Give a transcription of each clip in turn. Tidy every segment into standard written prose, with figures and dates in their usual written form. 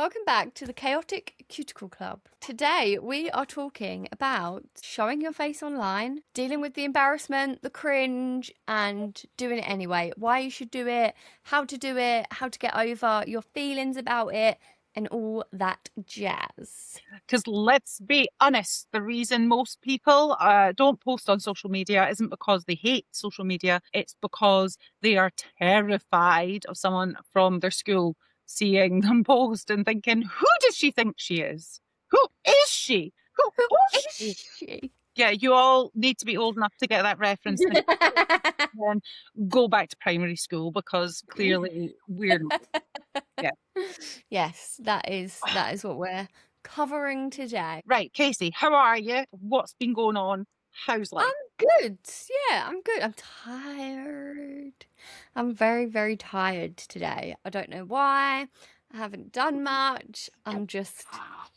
Welcome back to the Chaotic Cuticle Club. Today we are talking about showing your face online, dealing with the embarrassment, the cringe, and doing it anyway. Why you should do it, how to get over your feelings about it, and all that jazz. Because let's be honest, the reason most people don't post on social media isn't because they hate social media, it's because they are terrified of someone from their school seeing them post and thinking, who does she think she is? Who is she? Who Who is is she? she? Yeah, you all need to be old enough to get that reference and then go back to primary school because clearly we're not. Yeah. Yes, that is what we're covering today. Right, Casey, how are you? What's been going on? How's life? I'm good. Yeah, I'm good. I'm tired. I'm very, very tired today. I don't know why. I haven't done much. I'm just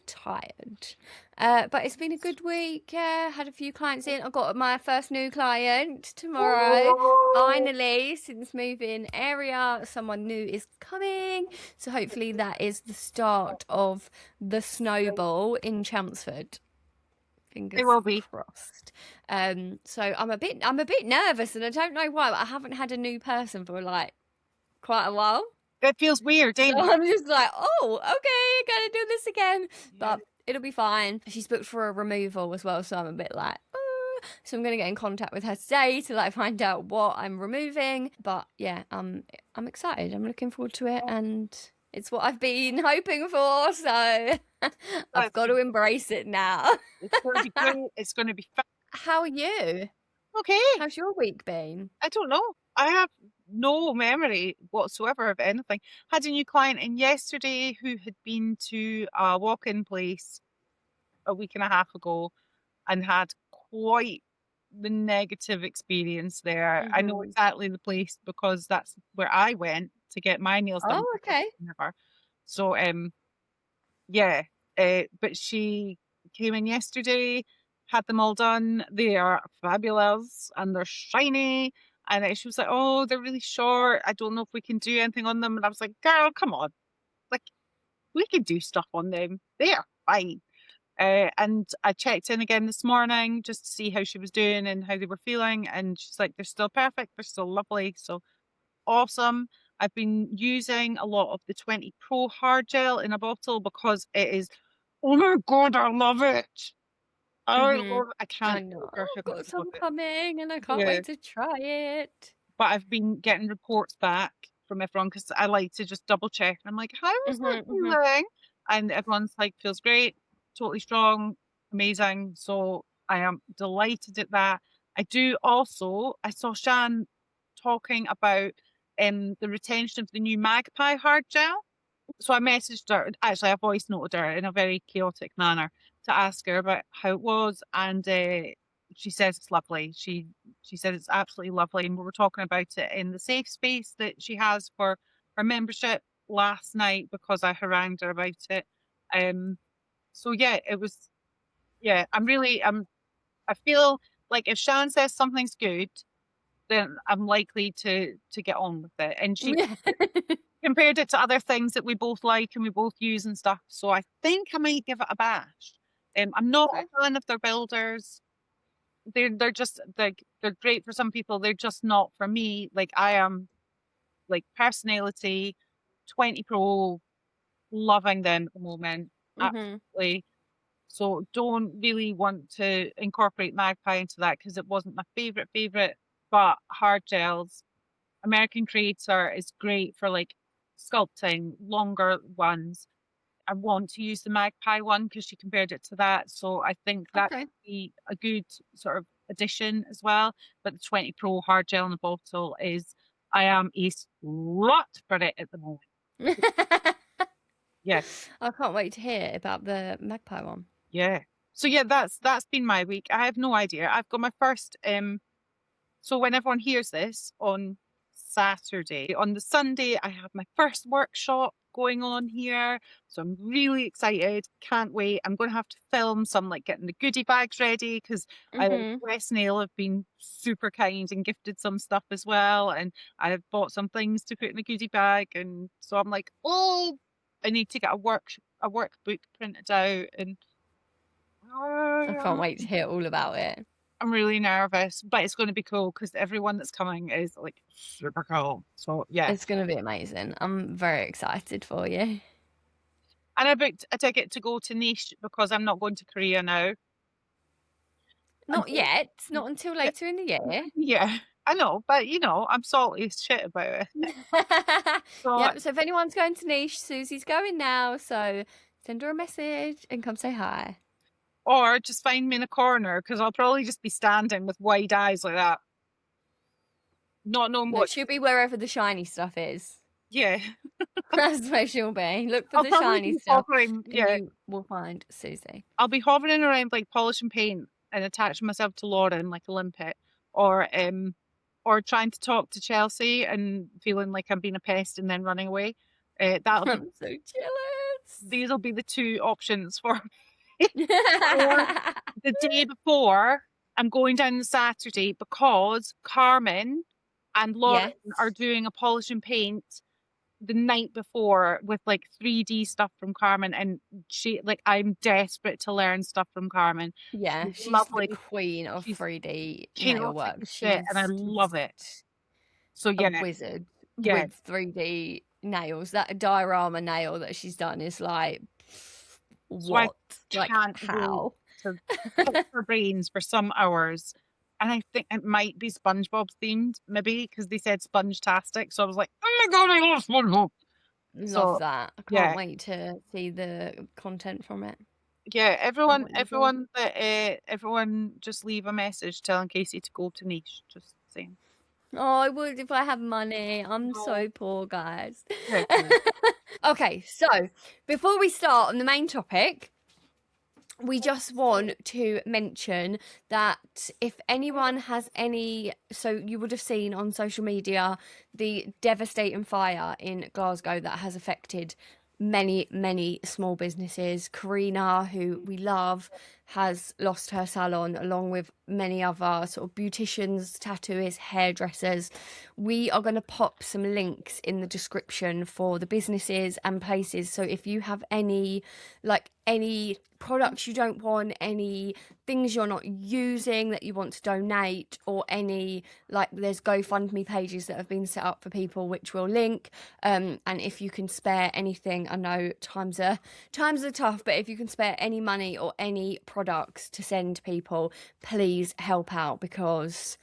tired. But it's been a good week. Yeah, had a few clients in. I got my first new client tomorrow. Finally, since moving area, someone new is coming. So hopefully that is the start of the snowball in Chelmsford. They Fingers will be. crossed. So I'm a bit nervous, and I don't know why, but I haven't had a new person for like quite a while. It feels weird, So ain't it? I'm just like, oh, okay, gotta do this again. But it'll be fine. She's booked for a removal as well, so I'm a bit like, so I'm gonna get in contact with her today to like find out what I'm removing. But yeah, I'm excited. I'm looking forward to it, and it's what I've been hoping for. So I've got to embrace it now. It's going to be great. It's going to be fun. How are you? Okay. How's your week been? I don't know. I have no memory whatsoever of anything. Had a new client in yesterday who had been to a walk-in place a week and a half ago and had quite the negative experience there. I know exactly the place because that's where I went to get my nails done. Oh, okay. So, yeah, but she came in yesterday, had them all done. They are fabulous and they're shiny. And she was like, "Oh, they're really short. I don't know if we can do anything on them." And I was like, "Girl, come on. Like, we can do stuff on them. They are fine." And I checked in again this morning just to see how she was doing and how they were feeling. And she's like, "They're still perfect. They're still lovely." So awesome. I've been using a lot of the 20 Pro hard gel in a bottle because it is, oh my God, I love it. I love it. I I can't know. tell her how I've much got I love some it. coming and I can't Yeah. wait to try it. But I've been getting reports back from everyone because I like to just double check. I'm like, how is that feeling? And everyone's like, feels great, totally strong, amazing. So I am delighted at that. I do also, I saw Shan talking about the retention of the new Magpie hard gel. So I messaged her, actually, I voice noted her in a very chaotic manner to ask her about how it was. And she says it's lovely. She said it's absolutely lovely. And we were talking about it in the safe space that she has for her membership last night because I harangued her about it. So yeah, it was, yeah, I feel like if Shan says something's good, then I'm likely to get on with it. And she compared it to other things that we both like and we both use and stuff. So I think I might give it a bash. I'm not Okay. a fan of their builders. They're just like they're great for some people. They're just not for me. Like I am like personality, 20 Pro, loving them at the moment. Absolutely. So don't really want to incorporate Magpie into that because it wasn't my favorite. But hard gels, American Creator is great for like sculpting longer ones. I want to use the Magpie one because she compared it to that. So I think that Okay. would be a good sort of addition as well. But the 20 Pro hard gel in the bottle is, I am a slut for it at the moment. Yeah. I can't wait to hear about the magpie one. Yeah. So yeah, that's been my week. I have no idea. I've got my first so when everyone hears this on Saturday, on the Sunday, I have my first workshop going on here. So I'm really excited. Can't wait. I'm going to have to film some like getting the goodie bags ready because West Nail have been super kind and gifted some stuff as well. And I've bought some things to put in the goodie bag. And so I'm like, oh, I need to get a workbook printed out, and I can't wait to hear all about it. I'm really nervous, but it's going to be cool because everyone that's coming is like super cool. So yeah, It's gonna be amazing. I'm very excited for you. and I booked a ticket to go to Nice because I'm not going to Korea now Not until yet, not until later in the year. yeah, I know, but I'm salty as shit about it. So Yep, so if anyone's going to Niche, Susie's going now, so send her a message and come say hi. or just find me in a corner because I'll probably just be standing with wide eyes like that, not knowing No, what. she'll be wherever the shiny stuff is. Yeah, That's where she'll be. Look for I'll the probably shiny be stuff hovering. and Yeah, you will find Susie. I'll be hovering around like polishing paint and attaching myself to Lauren like a limpet, or trying to talk to Chelsea and feeling like I'm being a pest and then running away. That'll be I'm so jealous. These will be the two options for me. Or the day before, I'm going down the Saturday because Carmen and Lauren Yes. are doing a polish and paint the night before with like 3D stuff from Carmen, and I'm desperate to learn stuff from Carmen. Yeah, She's she's the lovely. queen of She's 3D nail chaotic work. as shit, and I She's love it. just So a yeah, wizard yeah. with 3D nails. That diorama nail that she's done is like, So I what? Like, can't wait how? to pick her brains for some hours. And I think it might be SpongeBob themed, maybe, because they said sponge-tastic. So I was like, oh my god, I love SpongeBob. Love So that. I can't yeah, wait to see the content from it yeah. and Everyone, what you do. everyone, just leave a message telling Casey to go to Niche. Just saying. Oh, I would if I have money. I'm No, so poor, guys. yeah, cool. Okay, so before we start on the main topic, we just want to mention that if anyone has any, so you would have seen on social media the devastating fire in Glasgow that has affected many small businesses. Karina, who we love, has lost her salon along with many other sort of beauticians, tattooists, hairdressers. We are going to pop some links in the description for the businesses and places, so if you have any products you don't want, any things you're not using that you want to donate, or any, like, there's GoFundMe pages that have been set up for people, which we'll link. And if you can spare anything, I know times are tough, but if you can spare any money or any products to send people, please help out, because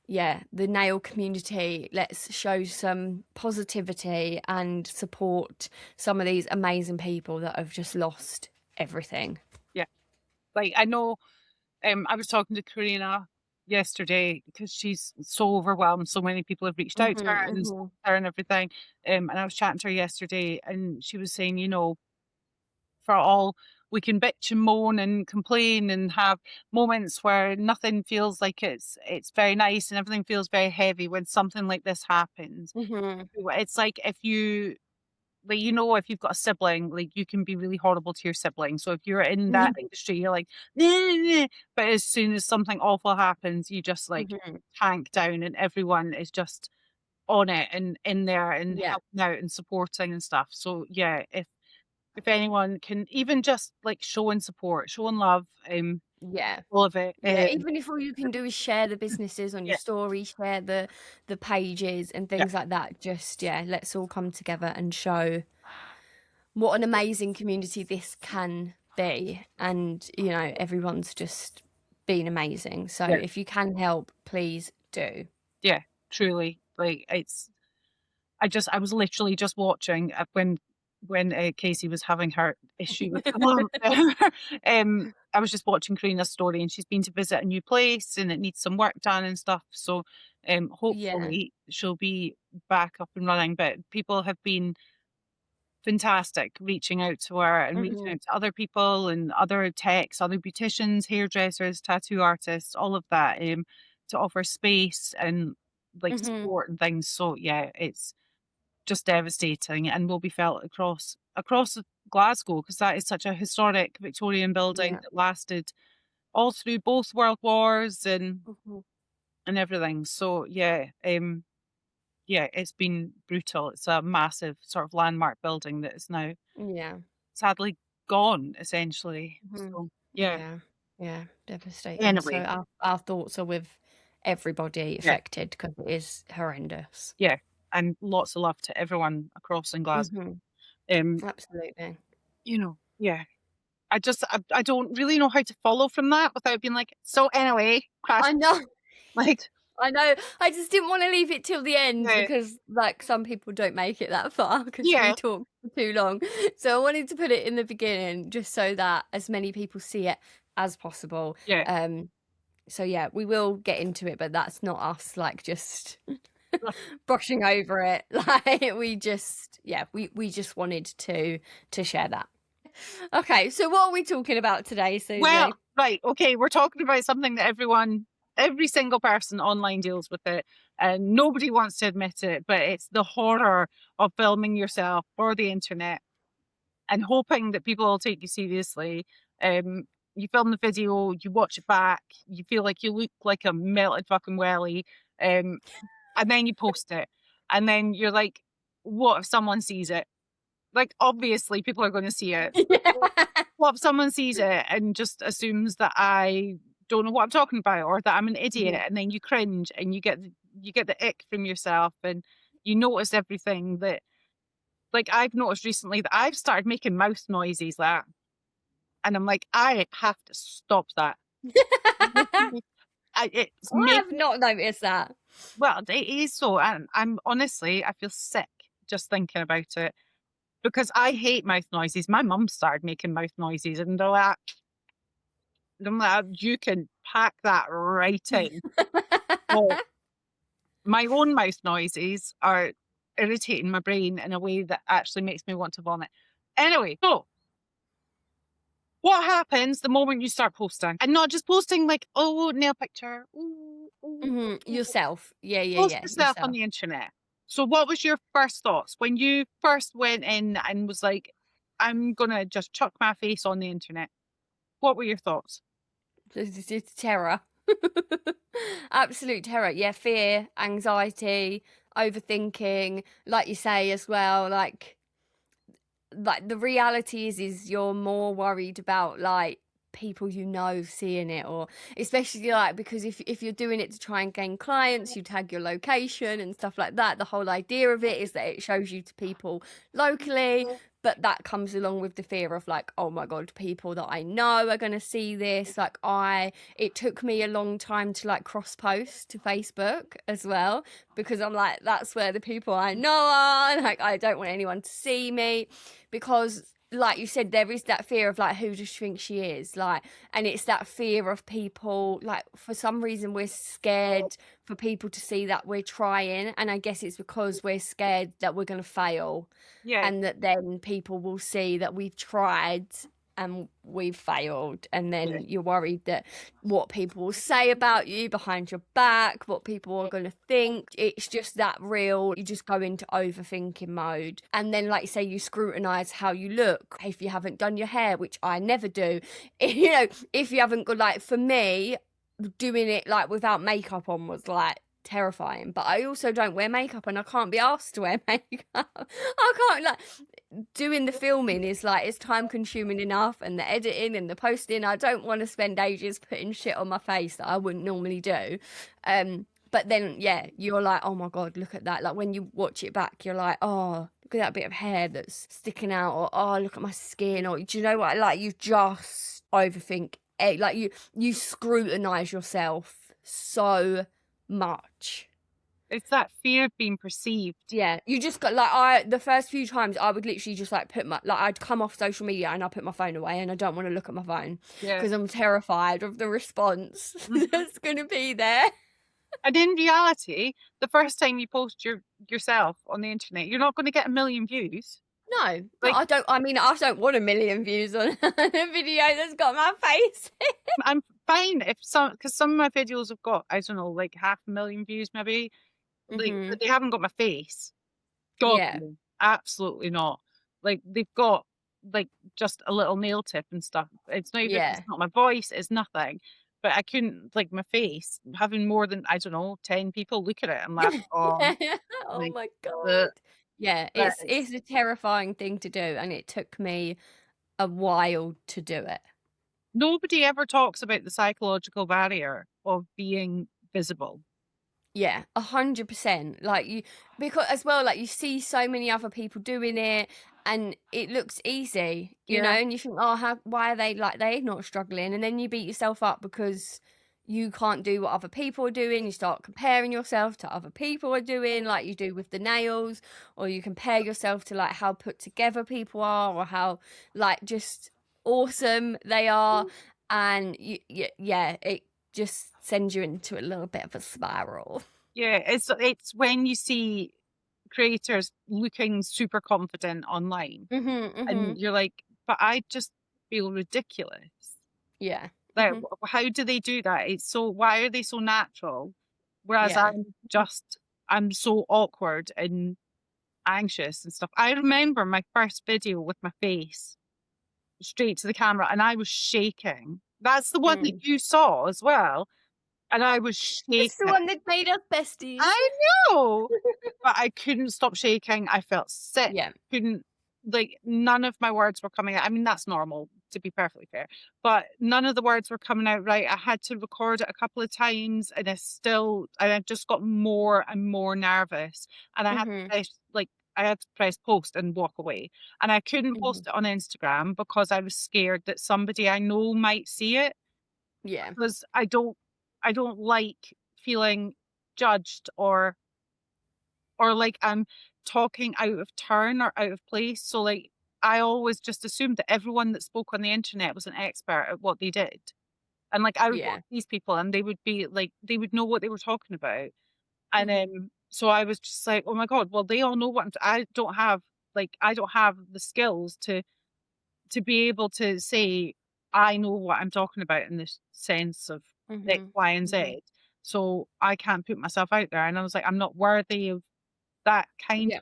yeah, the nail community, let's show some positivity and support some of these amazing people that have just lost everything. Yeah. Like I know. I was talking to Karina yesterday because she's so overwhelmed. So many people have reached out to her and spoken Mhm. to her and everything. And I was chatting to her yesterday, and she was saying, for all we can bitch and moan and complain and have moments where nothing feels like it's very nice and everything feels very heavy when something like this happens. Mhm. It's like if you like if you've got a sibling, like you can be really horrible to your sibling. So if you're in that Mhm. industry, you're like, "Nah." But as soon as something awful happens, you just like Mhm. tank down, and everyone is just on it and in there and Yeah. helping out and supporting and stuff. So yeah, if anyone can even just like showing support, showing love, Yeah. all of it, Yeah, even if all you can do is share the businesses on your yeah, story, share the pages and yeah, things like that. Just, yeah, let's all come together and show what an amazing community this can be. And, everyone's just been amazing. So yeah, if you can help, please do. yeah, truly, like I was literally just watching when Casey was having her issue with the lamp. I was just watching Karina's story, and she's been to visit a new place, and it needs some work done and stuff. So, Yeah. hopefully she'll be back up and running. But people have been fantastic reaching out to her and reaching Hmm. out to other people and other techs, other beauticians, hairdressers, tattoo artists, all of that, to offer space and like Hmm. support and things. So yeah, it's just devastating and will be felt across Glasgow because that is such a historic Victorian building Yeah. that lasted all through both world wars and Hmm. everything. So yeah, yeah, it's been brutal. It's a massive sort of landmark building that is now Yeah. sadly gone, essentially. Mhm. So, yeah. Yeah. Yeah, devastating. So Anyway, our thoughts are with everybody yeah, affected because it is horrendous. yeah, and lots of love to everyone across in Glasgow. Mhm. Um, Absolutely. yeah. I don't really know how to follow from that without being like, "So anyway, crash." I know. Like, I know. I just didn't wanna leave it till the end yeah, because, like, some people don't make it that far because we yeah, talk for too long. So I wanted to put it in the beginning just so that as many people see it as possible. yeah. Um, so yeah, we will get into it, but that's not us, like, just brushing over it. Like, we just yeah, we just wanted to share that. Okay, so what are we talking about today, Well, Susie? right, okay, we're talking about something that every single person online deals with it, and nobody wants to admit it, but it's the horror of filming yourself for the internet and hoping that people will take you seriously. Um, you film the video, you watch it back, you feel like you look like a melted fucking welly, um, and then you post it, and then you're like, "What if someone sees it?" Like, obviously, people are going to see it. Yeah. What if someone sees it and just assumes that I don't know what I'm talking about or that I'm an idiot, Mhm. and then you cringe and you get the ick from yourself, and you notice everything that, like, I've noticed recently that I've started making mouth noises that, and I'm like, I have to stop that. It's I have making, not noticed that. well, it is so, and I'm honestly, I feel sick just thinking about it because I hate mouth noises. My mum started making mouth noises, and they're like, you can pack that right in. Well, my own mouth noises are irritating my brain in a way that actually makes me want to vomit. Anyway, so what happens the moment you start posting? And not just posting like, oh, nail picture. Ooh, ooh, Mhm, ooh. yourself. Yeah, yeah, Post yeah, yourself on yourself. the internet. So what was your first thoughts when you first went in and was like, I'm gonna just chuck my face on the internet? What were your thoughts? It's terror. Absolute terror. Yeah, fear, anxiety, overthinking, like you say as well, like the reality is you're more worried about like people you know seeing it, or especially like because if you're doing it to try and gain clients, you tag your location and stuff like that. The whole idea of it is that it shows you to people locally, but that comes along with the fear of like, oh my god, people that I know are going to see this. Like it took me a long time to like cross post to Facebook as well, because I'm like, that's where the people I know are, like I don't want anyone to see me, because like you said, there is that fear of like, who does she think she is, like, and it's that fear of people, like for some reason we're scared for people to see that we're trying, and I guess it's because we're scared that we're going to fail, Yeah, and that then people will see that we've tried and we've failed, and yeah, then you're worried that what people will say about you behind your back, what people are going to think. It's just that real, you just go into overthinking mode, and then like you say, you scrutinize how you look if you haven't done your hair, which I never do. You know, if you haven't got, like, for me, doing it like without makeup on was like terrifying, but I also don't wear makeup and I can't be asked to wear makeup. I can't, like, doing the filming is like, it's time consuming enough, and the editing and the posting, I don't want to spend ages putting shit on my face that I wouldn't normally do. But then yeah, you're like, oh my god, look at that. Like when you watch it back, you're like, oh, look at that bit of hair that's sticking out, or oh, look at my skin, or do you know what, like you just overthink it, like you scrutinize yourself so much. it's that fear of being perceived. Yeah, you just got like, the first few times I would literally just like put my, like, I'd come off social media and I put my phone away and I don't want to look at my phone Yeah. because I'm terrified of the response Mhm. that's going to be there. And in reality, the first time you post yourself on the internet, you're not going to get a million views. No, no, Like, I mean, I don't want a million views on a video that's got my face. I'm fine if some, because some of my videos have got, I don't know, like 500,000 views maybe, like, but Hmm. they haven't got my face. God, Yeah, no, absolutely not. Like, they've got like just a little nail tip and stuff. It's not even, it's yeah. not my voice, it's nothing. but I couldn't, like, my face, having more than, I don't know, 10 people look at it, I'm like, "Oh, Oh like, my the God. Yeah, that it's is." a terrifying thing to do, and it took me a while to do it. Nobody ever talks about the psychological barrier of being visible. Yeah, 100%. Like you, because as well, like you see so many other people doing it and it looks easy, Yeah. and you think, oh, how, why are they like, they're not struggling? And then you beat yourself up because you can't do what other people are doing. You start comparing yourself to other people are doing, like you do with the nails, or you compare yourself to like how put together people are or how like just awesome they are. And yeah, it just sends you into a little bit of a spiral. Yeah, it's when you see creators looking super confident online, Mhm, and mhm. you're like, "But I just feel ridiculous." Yeah. Like, Mhm. how do they do that? It's so, why are they so natural? Whereas Yeah. I'm so awkward and anxious and stuff. I remember my first video with my face straight to the camera, and I was shaking. That's the one that Mm. you saw as well, and I was It's the shaking. one that made us besties. I know! But I couldn't stop shaking. I felt sick. Yeah. Couldn't, like, none of my words were coming out. I mean, that's normal, to be perfectly fair, but none of the words were coming out right. I had to record it a couple of times, and I just got more and more nervous, and Mhm, I had to press post and walk away, and I couldn't mhm. post it on Instagram because I was scared that somebody I know might see it, Yeah. because I don't like feeling judged, or like I'm talking out of turn or out of place. So, like, I always just assumed that everyone that spoke on the internet was an expert at what they did. And like I would watch Yeah. these people and they would be like, they would know what they were talking about. And Mhm. so I was just like, oh my God, well, they all know what I don't have the skills to be able to say I know what I'm talking about in this sense of X, Mhm. Y, and Mhm. Z. So I can't put myself out there. And I was like, I'm not worthy of that kind Yeah.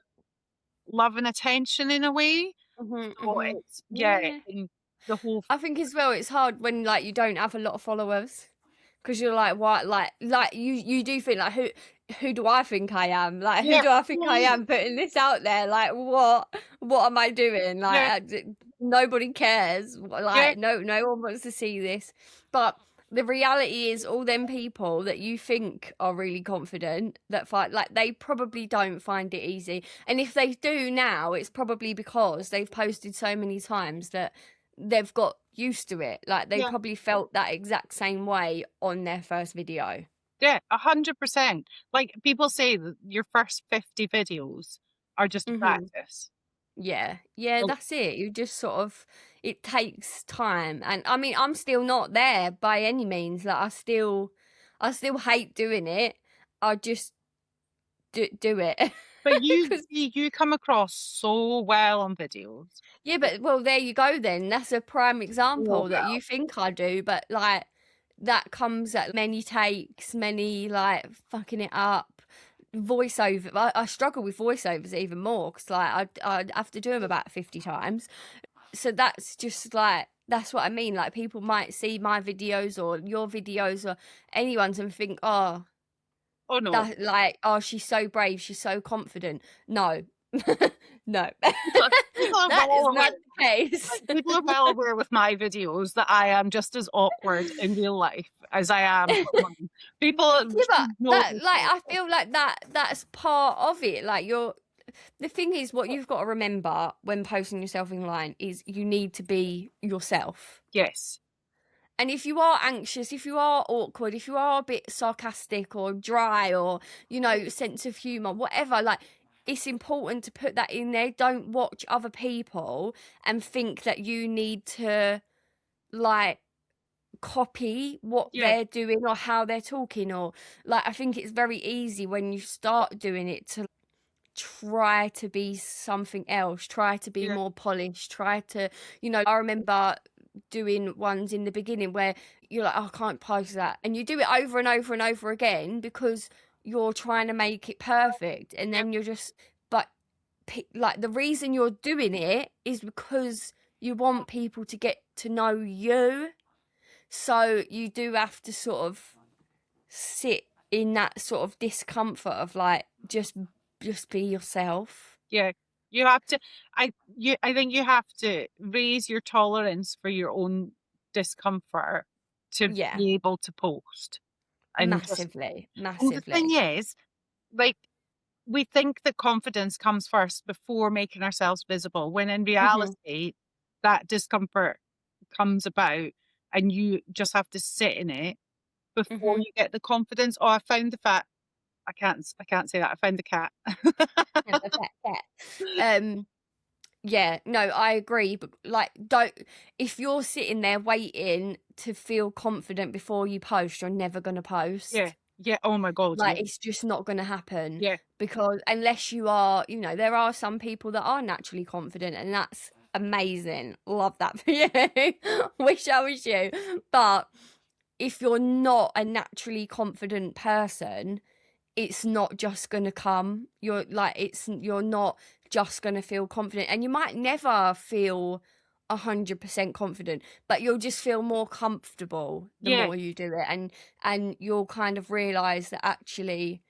of love and attention in a way. Mhm, So mhm. it's, yeah, Yeah. and the whole I think as well it's hard when, like, you don't have a lot of followers, because 'cause you're like, "What?" Like, you do think, like, "Who do I think I am? Like, who yeah, do I think I absolutely. am putting this out there? Like, what am I doing?" Like, Yeah, nobody cares. yeah, Like, no one wants to see this. But the reality is all them people that you think are really confident that fight, like, they probably don't find it easy. And if they do now, it's probably because they've posted so many times that they've got used to it. Like, they yeah, probably felt that exact same way on their first video. yeah, 100%. Like, people say that your first 50 videos are just a Mhm. practice. Yeah. Yeah, So, that's it. You just sort of, it takes time. And I mean, I'm still not there by any means. Like, I still hate doing it. I just do it. but you 'Cause you come across so well on videos. yeah, but well, there you go then. That's a prime Oh, example that well. you think I do, but like that comes at many takes, many like fucking it up. Voiceover, I struggle with voiceovers even more because like I have to do them about 50 times. So that's just like that's what I mean. Like people might see my videos or your videos or anyone's and think, oh, Oh, no. that like, oh, she's so brave, she's so confident. No, no, People are that is well aware. not the case. Like, people are well aware with my videos that I am just as awkward in real life as I am online. People Yeah, but should know that this like about I me. feel like that's part of it. Like you're the thing is what you've got to remember when posting yourself online is you need to be yourself. Yes. And if you are anxious, if you are awkward, if you are a bit sarcastic or dry or, sense of humor, whatever, like it's important to put that in there. Don't watch other people and think that you need to like copy what Yeah. they're doing or how they're talking or like I think it's very easy when you start doing it to try to be something else, try to be Yeah. more polished, try to, I remember doing ones in the beginning where you're like, oh, I can't post that. And you do it over and over and over again because you're trying to make it perfect. And Yeah. then you're just, but like the reason you're doing it is because you want people to get to know you. So you do have to sort of sit in that sort of discomfort of like just be yourself. Yeah. You have to I think you have to raise your tolerance for your own discomfort to Yeah, be able to post. And just massively, and the thing massively. is, like, we think that confidence comes first before making ourselves visible, when in Hmm. reality, that discomfort comes about and you just have to sit in it before Hmm. you get the confidence. Oh, I found the fat. I can't say that. I found the cat. Yeah, yeah, no, I agree, but like, don't if you're sitting there waiting to feel confident before you post, you're never gonna Yeah. post. Yeah. Oh my God. Like, Yeah. it's just not gonna happen Yeah. because unless you are, there are some people that are naturally confident, and that's amazing. Love that for you. Wish I was you. But if you're not a naturally confident person, it's not just gonna come. You're not just gonna feel confident, and you might never feel 100% confident, but you'll just feel more comfortable the Yeah. more you do it, and you'll kind of realize that actually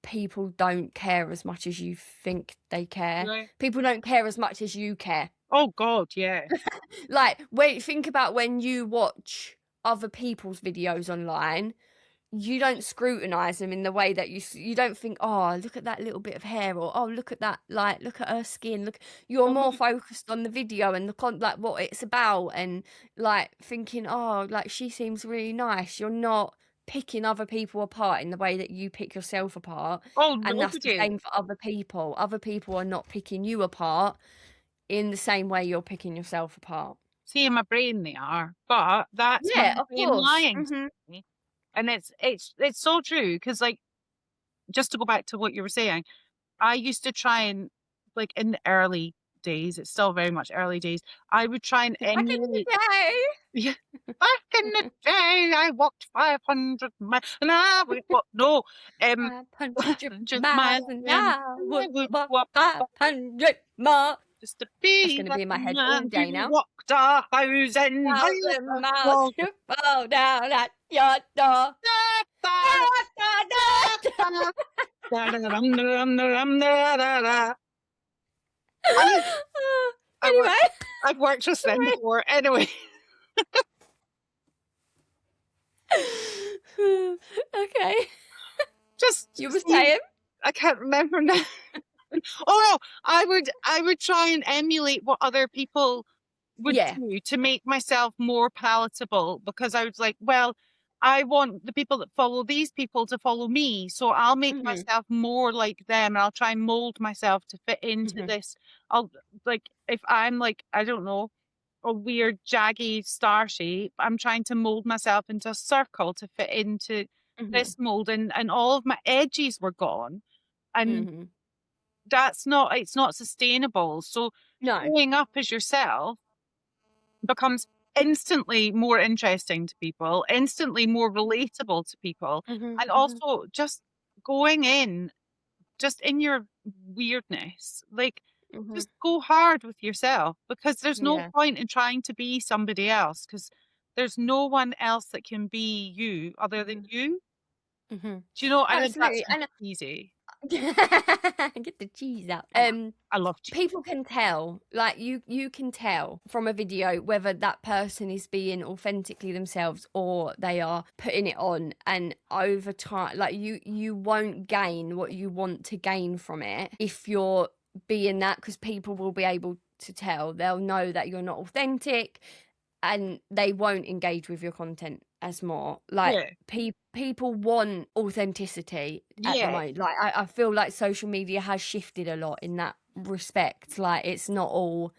people don't care as much as you think they care. Right. People don't care as much as you care. Oh God. Yeah. Like, think about when you watch other people's videos online, you don't scrutinize them in the way that you don't think, "Oh, look at that little bit of hair," or, "Oh, look at that, like, look at her skin, look." You're more Mhm. focused on the video and like, what it's about and, like, thinking, "Oh, like, she seems really nice." You're not picking other people apart in the way that you pick yourself apart, Oh, and that's the nobody. same for other people. Other people are not picking you apart in the same way you're picking yourself apart. See, in my brain they are, but that's my Yeah, of brain course. lying to Mhm. me. And it's so true because, like, just to go back to what you were saying, I used to try and, like, in the early days, it's still very much early days, I would try and Back in the emulate. day. Yeah. Back in the day, I walked 500 miles and I would walk no, um, 500 just miles miles an and hour, I would would walk walk 500 miles. just to That's be gonna like be in my the head all man day who now. walked 1,000 miles 1,000 miles across to fall down at your door. Da, da, da, I da. I work Anyway, I've worked with them sorry. before. Anyway, Okay, you were just you saying? I can't remember now. Oh, no, I would try and emulate what other people would Yeah. do to make myself more palatable because I was like, well, I want the people that follow these people to follow me. So I'll make Mhm, myself more like them and I'll try and mold myself to fit into mhm, this. I'll like if I'm like, I don't know, a weird jaggy star shape, I'm trying to mold myself into a circle to fit into mhm, this mold and all of my edges were gone. And mhm. that's not it's not sustainable. So No. showing up as yourself becomes instantly more interesting to people, instantly more relatable to people, Mhm, and mhm, also just going in, just in your weirdness, like, mhm. just go hard with yourself because there's no Yeah. point in trying to be somebody else because there's no one else that can be you other than Mhm, you. mhm. Do you know? I think that Absolutely, sounds and easy. get the cheese out. Oh, I love cheese. People can tell, like you can tell from a video whether that person is being authentically themselves or they are putting it on. And over time, like you won't gain what you want to gain from it if you're being that, because people will be able to tell. They'll know that you're not authentic, and they won't engage with your content as more. Like, Yeah. people want authenticity at the Yeah. moment. Like, I feel like social media has shifted a lot in that respect. Like, it's not all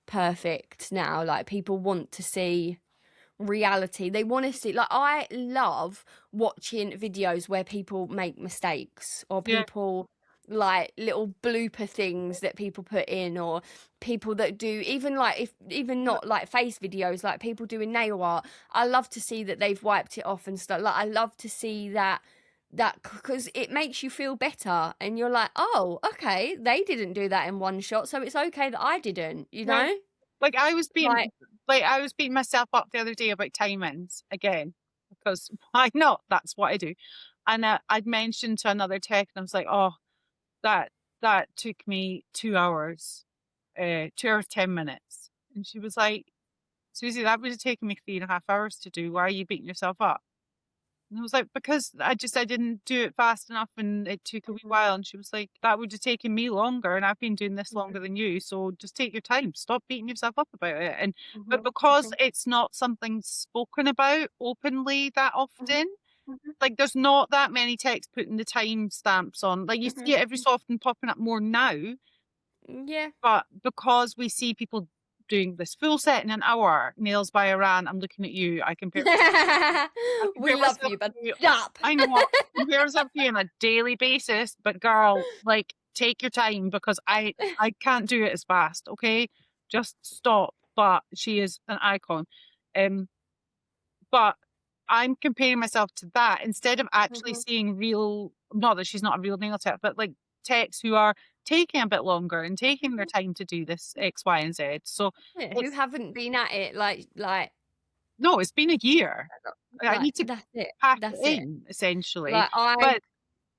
perfect now. Like, people want to see reality. They want to see, like, I love watching videos where people make mistakes, or Yeah. people, like, little blooper things that people put in, or people that do, even like, if even not like face videos, like people doing nail art. I love to see that they've wiped it off and stuff. Like, I love to see that because it makes you feel better, and you're like, oh, okay, they didn't do that in one shot, so it's okay that I didn't, Yeah. Like, I was being like. like I was beating myself up the other day about timings again, because why not? That's what I do. And I'd mentioned to another tech, and I was like, oh, that that took me 2 hours, 2 hours, 10 minutes. And she was like, Susie, that would have taken me 3.5 hours to do. Why are you beating yourself up? And I was like, because I didn't do it fast enough and it took a wee Mhm, while. And she was like, that would have taken me longer and I've been doing this mhm, longer than you. So just take your time. Stop beating yourself up about it. And but mhm, because mhm, it's not something spoken about openly that mhm, often, mhm, like there's not that many texts putting the time stamps on. Like you see mhm, it every so often popping up more now, yeah. but because we see people doing this full set in an hour, nails by Iran, I'm looking at you. I We compare love myself you, but to you. stop. I know I compare myself to you on a daily basis, but girl, like take your time because I can't do it as fast, okay? Just stop. But she is an icon. Um, but I'm comparing myself to that instead of actually Mhm, seeing real, not that she's not a real nail tech, but like techs who are taking a bit longer and taking their mhm. time to do this X, Y, and Z. So Yeah, who it's haven't been at it no, it's been a year. I need to that's it, pack it that's it. in essentially. Like, I But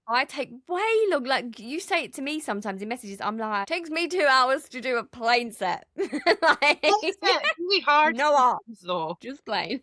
I take way long like, you say it to me sometimes in messages, I'm like, "Takes me 2 hours to do a plane set." plain Like, set really hard no art, sometimes though. just plain.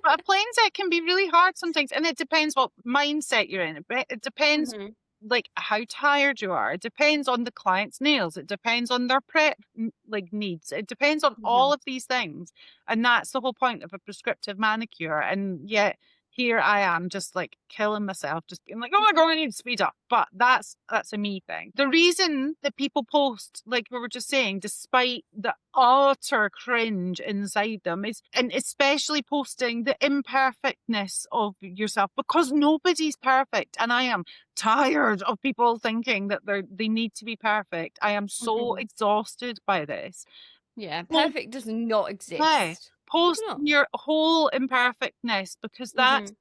But a plain set can be really hard sometimes, and it depends what mindset you're in. It depends Mhm, like how tired you are. It depends on the client's nails. It depends on their prep like needs. It depends on all mhm, of these things, and that's the whole point of a prescriptive manicure. And yet here I am, just like killing myself, just being like, "Oh my god, I need to speed up." But that's a me thing. The reason that people post, like we were just saying, despite the utter cringe inside them, is and especially posting the imperfectness of yourself because nobody's perfect, and I am tired of people thinking that they need to be perfect. I am so mhm. exhausted by this. Yeah, Well, perfect does not yeah, exist. It's post not. your whole imperfectness because Mhm,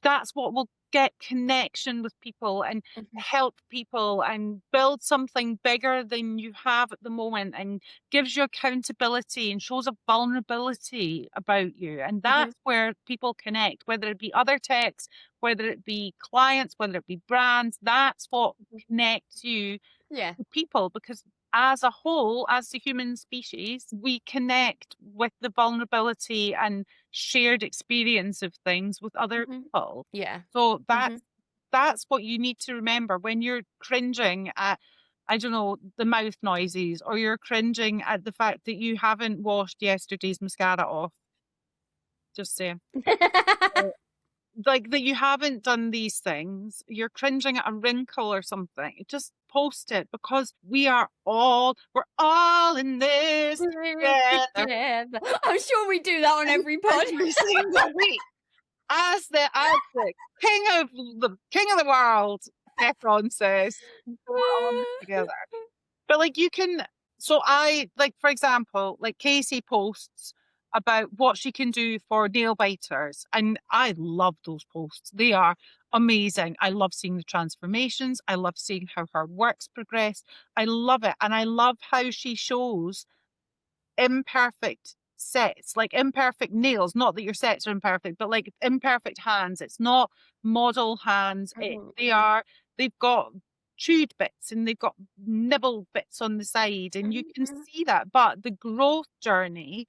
that's what will get connection with people and mhm, help people and build something bigger than you have at the moment and gives you accountability and shows a vulnerability about you. And mhm, that's where people connect, whether it be other techs, whether it be clients, whether it be brands, that's what mhm. connects you Yeah. people because as a whole, as the human species, we connect with the vulnerability and shared experience of things with other Mhm. people. Yeah. So Mhm. that's what you need to remember when you're cringing at, I don't know, the mouth noises, or you're cringing at the fact that you haven't washed yesterday's mascara off. Just saying. Like that you haven't done these things, you're cringing at a wrinkle or something, just post it because we're all in this together Together. I'm sure we do that on every pod. every single week. As the king of the world, Efron says, we're all in this together. But like you can, so I like for example, like Casey posts about what she can do for nail biters, and I love those posts. They are amazing. I love seeing the transformations. I love seeing how her works progress. I love it, and I love how she shows imperfect sets, like imperfect nails. Not that your sets are imperfect, but like imperfect hands. It's not model hands. Mhm, They mhm, are, they've got chewed bits and they've got nibbled bits on the side, and you mhm, can mhm. see that. But the growth journey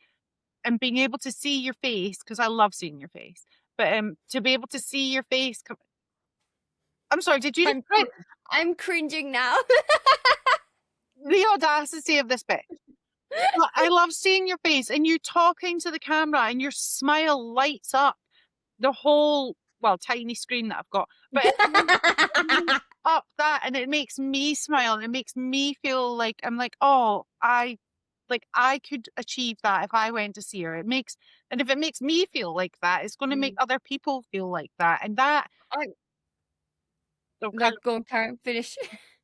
and being able to see your face, because I love seeing your face, but to be able to see your face. I'm sorry, did you just I'm cr I'm cringing now. the audacity of this bit? Well, I love seeing your face and you talking to the camera and your smile lights up the whole, well, tiny screen that I've got, but it lights up that and it makes me smile and it makes me feel like I'm like, oh, I could achieve that if I went to see her. And if it makes me feel like that, it's going to make Mm. other people feel like that. And that, I they'll No, kind of, go on, Karen, finish.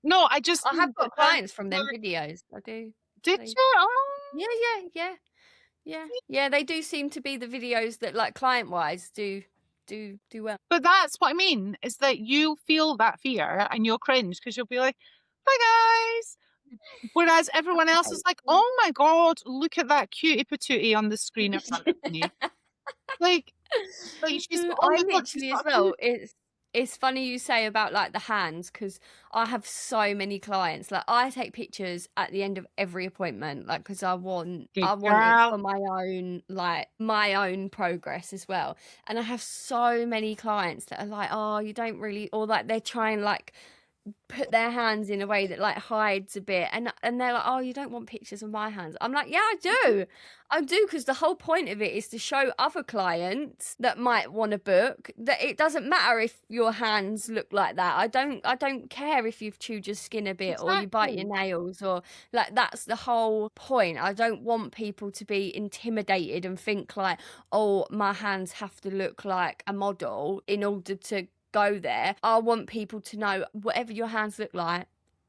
no, I just I have think that got clients from them videos. I do. did They you? Oh. Yeah, yeah, yeah, yeah, yeah, they do seem to be the videos that, like, client-wise do well. But that's what I mean, is that you feel that fear and you'll cringe because you'll be like, "Hi guys." Whereas everyone else is I like, "Oh my god, look at that cutie patootie on the screen in front of me." Like she's got, "Oh I my god, she's literally as got a cute." well, it's funny you say about, like, the hands, because I have so many clients, like, I take pictures at the end of every appointment, like, because Good I want it girl. for my own, like, my own progress as well, and I have so many clients that are like, "Oh, you don't really," or, like, they're trying, like, put their hands in a way that, like, hides a bit, and they're like, "Oh, you don't want pictures of my hands." I'm like, "Yeah, I Mhm. do. I do, because the whole point of it is to show other clients that might wanna book that it doesn't matter if your hands look like that. I don't care if you've chewed your skin a bit or you bite your Exactly. nails, or like, that's the whole point. I don't want people to be intimidated and think like, "Oh, my hands have to look like a model in order to go there." I want people to know whatever your hands look like,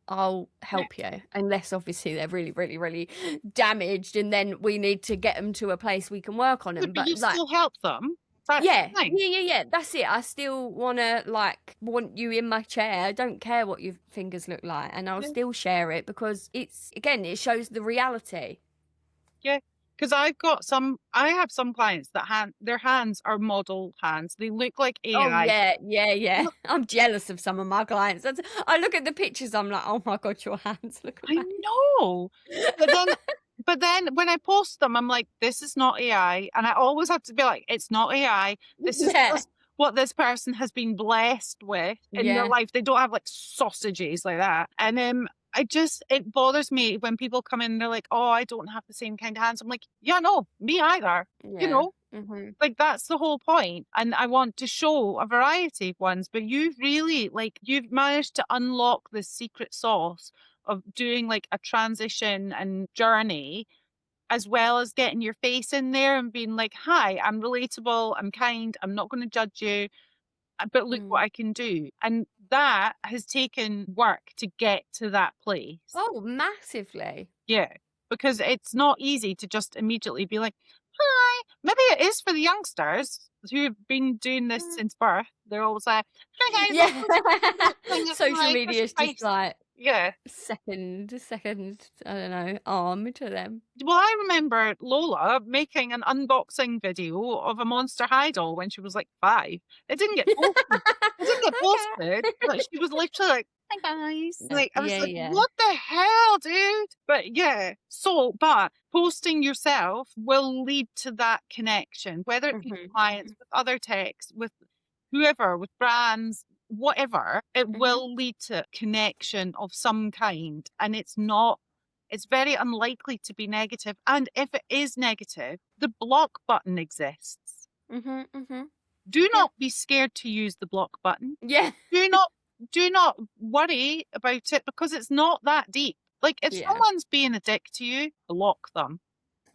I'll Yeah. help you. Unless obviously they're really, really, really damaged, and then we need to get them to a place we can work on Yeah, them. but you But like, still help them. That's yeah, the thing. yeah, yeah, yeah. That's it. I still wanna like want you in my chair. I don't care what your fingers look like, and I'll Yeah. still share it because it's, again, it shows the reality. Yeah, because I have some clients that their hands are model hands. They look like Oh AI. yeah, yeah, yeah. Look, I'm jealous of some of my clients. I look at the pictures, I'm like, oh my God, your hands look I amazing. know. But then when I post them, I'm like, this is not AI. And I always have to be like, it's not AI. This is Yeah, just what this person has been blessed with in their yeah. life. They don't have like sausages like that. And it bothers me when people come in and they're like, oh, I don't have the same kind of hands. I'm like, yeah, no, me either. You Yeah. know, Mhm. like that's the whole point. And I want to show a variety of ones, but you've managed to unlock the secret sauce of doing like a transition and journey, as well as getting your face in there and being like, hi, I'm relatable, I'm kind, I'm not going to judge you, but look what Mm. I can do. And that has taken work to get to that place. Oh, massively. Yeah, because it's not easy to just immediately be like, "Hi." Maybe it is for the youngsters who've been doing this Mm. since birth. They're always like, "Hi guys, Yeah. welcome to this thing of Social my media Christmas is just spice." like Yeah. second, I don't know, arm to them. Well, I remember Lola making an unboxing video of a Monster High doll when she was like 5. It didn't get posted. It didn't get posted, Okay. but she was literally like, "Hi guys." Yeah, Like I was yeah, like, yeah. "What the hell, dude?" But yeah, but posting yourself will lead to that connection, whether it be with Mhm, clients, mhm, with other techs, with whoever, with brands, whatever, it mhm, will lead to connection of some kind. And it's very unlikely to be negative. And if it is negative, the block button exists. mhm, mhm. Do Yeah. not be scared to use the block button. Yeah. Do not do not worry about it because it's not that deep. Like if Yeah. someone's being a dick to you, block them.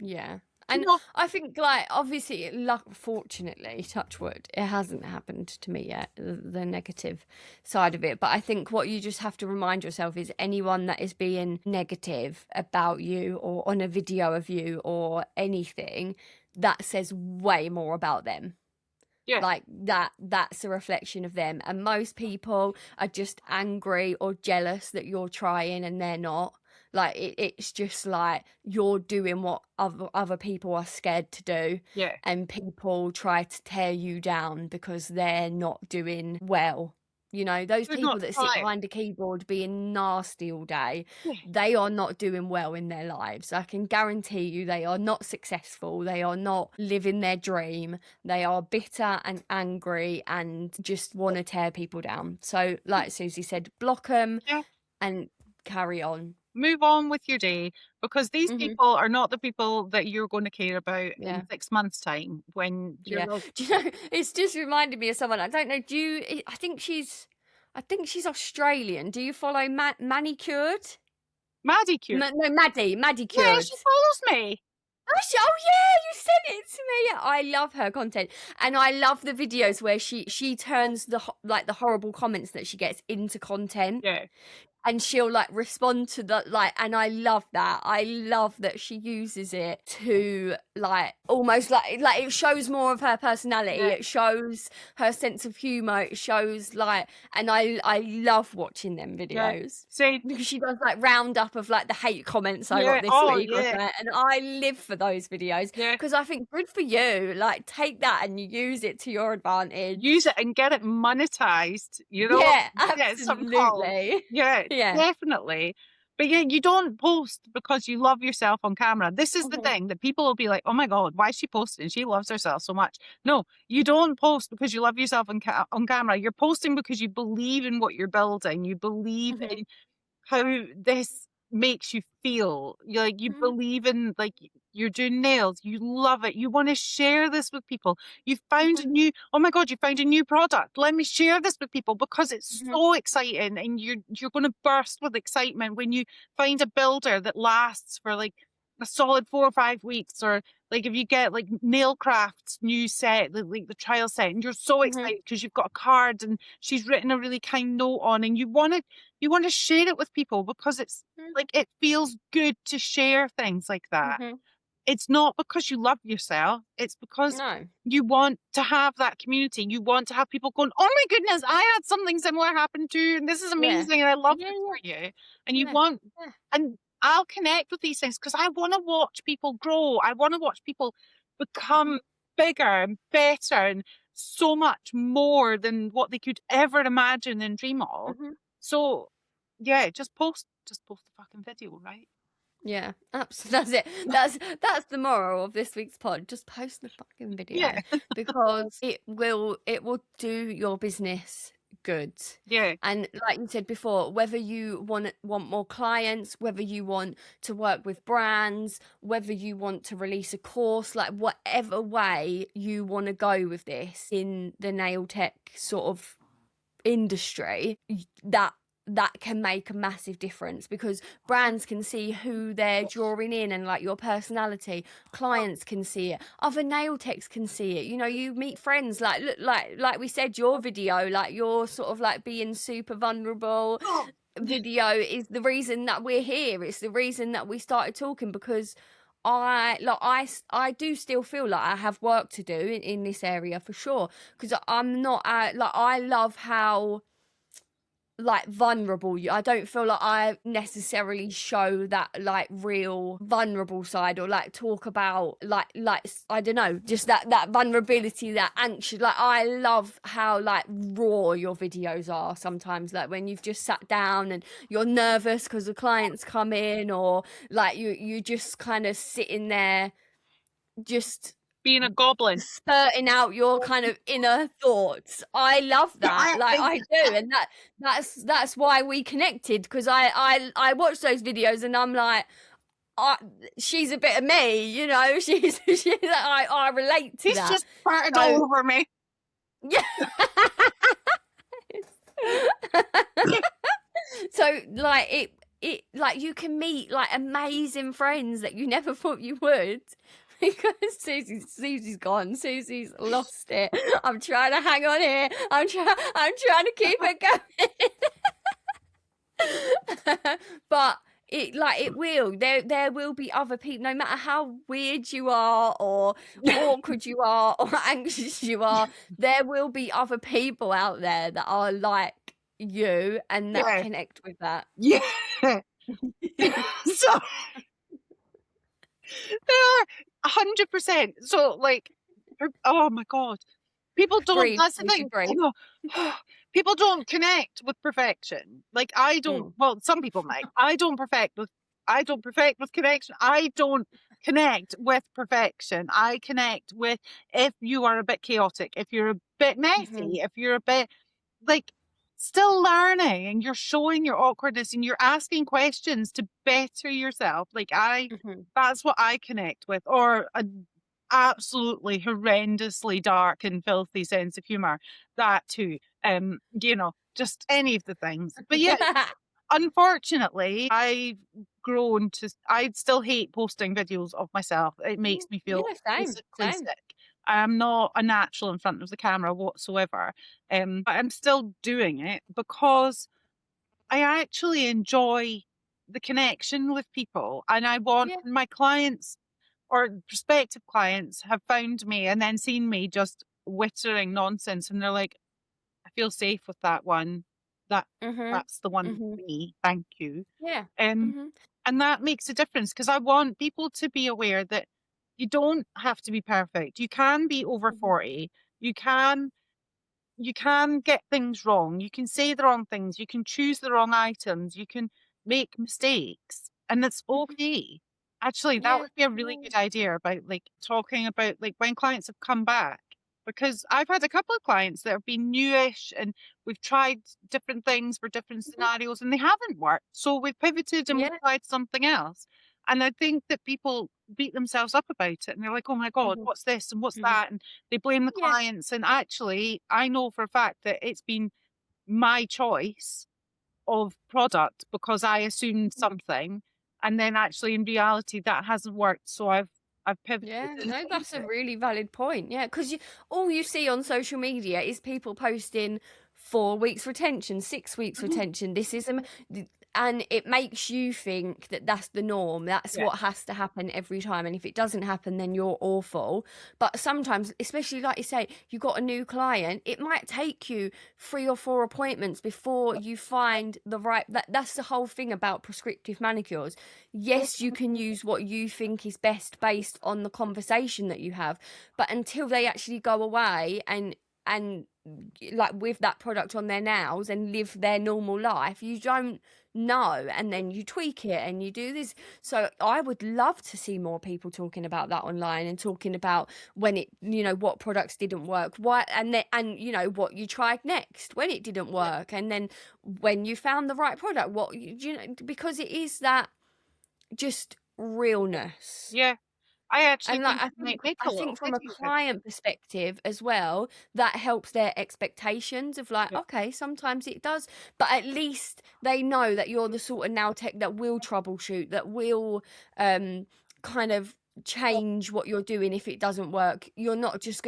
Yeah. Do And not I think, like, obviously, luck, fortunately, touch wood, it hasn't happened to me yet, the negative side of it. But I think what you just have to remind yourself is anyone that is being negative about you or on a video of you or anything, that says way more about them. yeah. Like, that's a reflection of them, and most people are just angry or jealous that you're trying and they're not. Like, it's just like you're doing what other people are scared to do, Yeah. and people try to tear you down because they're not doing well. You know, those They're people not that sit trying. behind a keyboard being nasty all day, Yeah. they are not doing well in their lives. I can guarantee you they are not successful. They are not living their dream. They are bitter and angry and just want to tear people down. So, like Susie said, block them Yeah. and carry on. Move on with your day because these Hmm. people are not the people that you're going to care about in Yeah. 6 months' time when you're Yeah. like, Do you know, it's just reminded me of someone. I don't know. I think she's Australian. Do you follow Manicured? Maddie cute. No, Maddie Yeah, Cured. she follows me. Oh yeah, you sent it to me. I love her content, and I love the videos where she turns the horrible comments that she gets into content. Yeah. and she'll like respond to the like, and I love that. I love that she uses it to like almost like it shows more of her personality. Yeah. It shows her sense of humor. It shows like, and I love watching them Yeah. videos. Same. Because she does like roundup of like the hate comments I Yeah. got this Oh, week or yeah. something, and I live for those videos Yeah. because I think good for you. Like take that and use it to your advantage. Use it and get it monetized, you know? Yeah, Get something called. absolutely. Yeah, Yeah. definitely. But yeah, you don't post because you love yourself on camera. This is the Mhm. thing that people will be like, oh my God, why is she posting? She loves herself so much. No, you don't post because you love yourself on camera. You're posting because you believe in what you're building. You believe Mhm. in how this makes you feel. You Mhm. believe in like you're doing nails, you love it, you want to share this with people. You found a Mhm. new, oh my God, you found a new product. Let me share this with people because it's Mhm. so exciting, and you're going to burst with excitement when you find a builder that lasts for like a solid 4 or 5 weeks, or like if you get like Nailcraft's new set, like the trial set, and you're so Mhm. excited because you've got a card and she's written a really kind note on, and you want to share it with people because it's Mhm. like it feels good to share things like that. Mhm. It's not because you love yourself, it's because No. you want to have that community. You want to have people going, oh my goodness, I had something similar happen too, and this is Yeah. amazing, and I love Yeah, this yeah. for you. And you Yeah. want, Yeah. and I'll connect with these things because I want to watch people grow. I want to watch people become bigger and better and so much more than what they could ever imagine and dream of. Mhm. So yeah, just post the fucking video, right? Yeah, absolutely. That's it. That's the moral of this week's pod. Just post the fucking Yeah. video because it will do your business good. Yeah. And like you said before, whether you want more clients, whether you want to work with brands, whether you want to release a course, like whatever way you want to go with this in the nail tech sort of industry, that can make a massive difference because brands can see who they're drawing in and like your personality. Clients can see it, other nail techs can see it. You know, you meet friends, like look, like we said, your video, like your sort of like being super vulnerable video is the reason that we're here. It's the reason that we started talking because I do still feel like I have work to do in this area for sure because I'm not like I love how like vulnerable you. I don't feel like I necessarily show that like real vulnerable side or like talk about like I don't know, just that vulnerability, that anxious. Like I love how like raw your videos are sometimes, like when you've just sat down and you're nervous because the clients come in, or like you just kind of sitting there just Being a goblin. spurting out your kind of inner thoughts. I love that. Like I do, and that's why we connected because I watch those videos and I'm like, I, she's a bit of me, you know. I relate to He's that. just farted So all over me. yeah. So like it like you can meet like amazing friends that you never thought you would because Susie's gone. Susie's lost it. I'm trying to hang on here. I'm trying to keep it going. But there will be other people, no matter how weird you are or awkward you are or anxious you are, there will be other people out there that are like you and that Yeah. connect with that. Yeah. So there are 100%. So like, oh my God. People don't, Breathe, that's the Susie, thing. breathe. People don't connect with perfection. Like I don't, Mm. well, some people might. I don't perfect with connection. I don't connect with perfection. I connect with if you are a bit chaotic, if you're a bit Mhm. messy, if you're a bit like still learning and you're showing your awkwardness and you're asking questions to better yourself. Mhm. That's what I connect with, or a absolutely horrendously dark and filthy sense of humor. That too. Just any of the things. But yeah, unfortunately, I still hate posting videos of myself. It makes me feel Yeah, same, physically same. sick. I'm not a natural in front of the camera whatsoever. But I'm still doing it because I actually enjoy the connection with people, and I want Yeah. my clients or prospective clients have found me and then seen me just wittering nonsense, and they're like, "I feel safe with that one. That Mhm. that's the one Mhm. for me. Thank you." Yeah. Um, Mhm. and that makes a difference because I want people to be aware that you don't have to be perfect. You can be over Mhm. 40. You can you can get things wrong. You can say the wrong things. You can choose the wrong items. You can make mistakes, and it's Mhm. okay. Actually, that Yeah. would be a really Yeah. good idea about like talking about like when clients have come back. Because I've had a couple of clients that have been newish and we've tried different things for different Mhm. scenarios and they haven't worked. So we've pivoted and we've Yeah. tried something else. And I think that people beat themselves up about it and they're like, oh my God, Mhm. what's this and what's Mhm. that? And they blame the Yeah. clients. And actually, I know for a fact that it's been my choice of product because I assumed Mhm. something. And then actually in reality that hasn't worked. So I've pivoted Yeah, and no, changed that's a it. really valid point. Yeah, because all you see on social media is people posting 4 weeks retention, 6 weeks Mhm. retention. This is and it makes you think that that's the norm. That's Yeah. what has to happen every time. And if it doesn't happen, then you're awful. But sometimes, especially like you say, you got a new client, it might take you 3 or 4 appointments before you find the right. That's the whole thing about prescriptive manicures. Yes, you can use what you think is best based on the conversation that you have, but until they actually go away and like with that product on their nails and live their normal life, you don't know, and then you tweak it and you do this. So I would love to see more people talking about that online and talking about when it, what products didn't work, why, and what you tried next when it didn't Yeah. work, and then when you found the right product, what because it is that just realness. Yeah. I actually And like think I we might think make I a little think from a video about client perspective as well, that helps their expectations of like, it. okay, sometimes it does, but at least they know that you're the sort of nail tech that will troubleshoot, that will kind of change what you're doing if it doesn't work. They're not just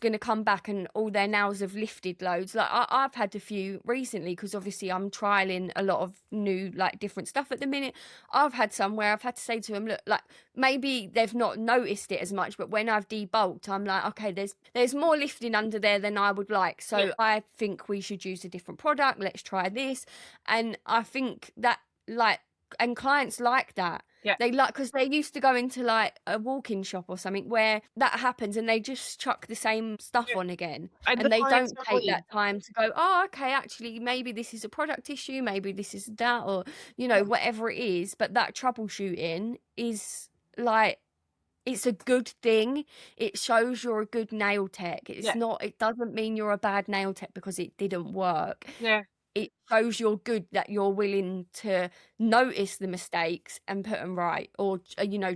gonna come back and all their nails have lifted loads. Like I've had a few recently because obviously I'm trialing a lot of new like different stuff at the minute. I've had some where I've had to say to them, look, like maybe they've not noticed it as much, but when I've debulked, I'm like, okay, there's more lifting under there than I would like. Yeah. So I think we should use a different product. Let's try this. And I think that like and clients like that. Yeah. They like because they used to go into like a walk-in shop or something where that happens and they just chuck the same stuff Yeah. on again And the and they clients don't are take bleed. that time to go, oh, okay, actually, maybe this is a product issue, maybe this is that, or whatever it is. But that troubleshooting is like it's a good thing. It shows you're a good nail tech. Yeah. It doesn't mean you're a bad nail tech because it didn't work. Yeah. It shows you're good, that you're willing to notice the mistakes and put them right, or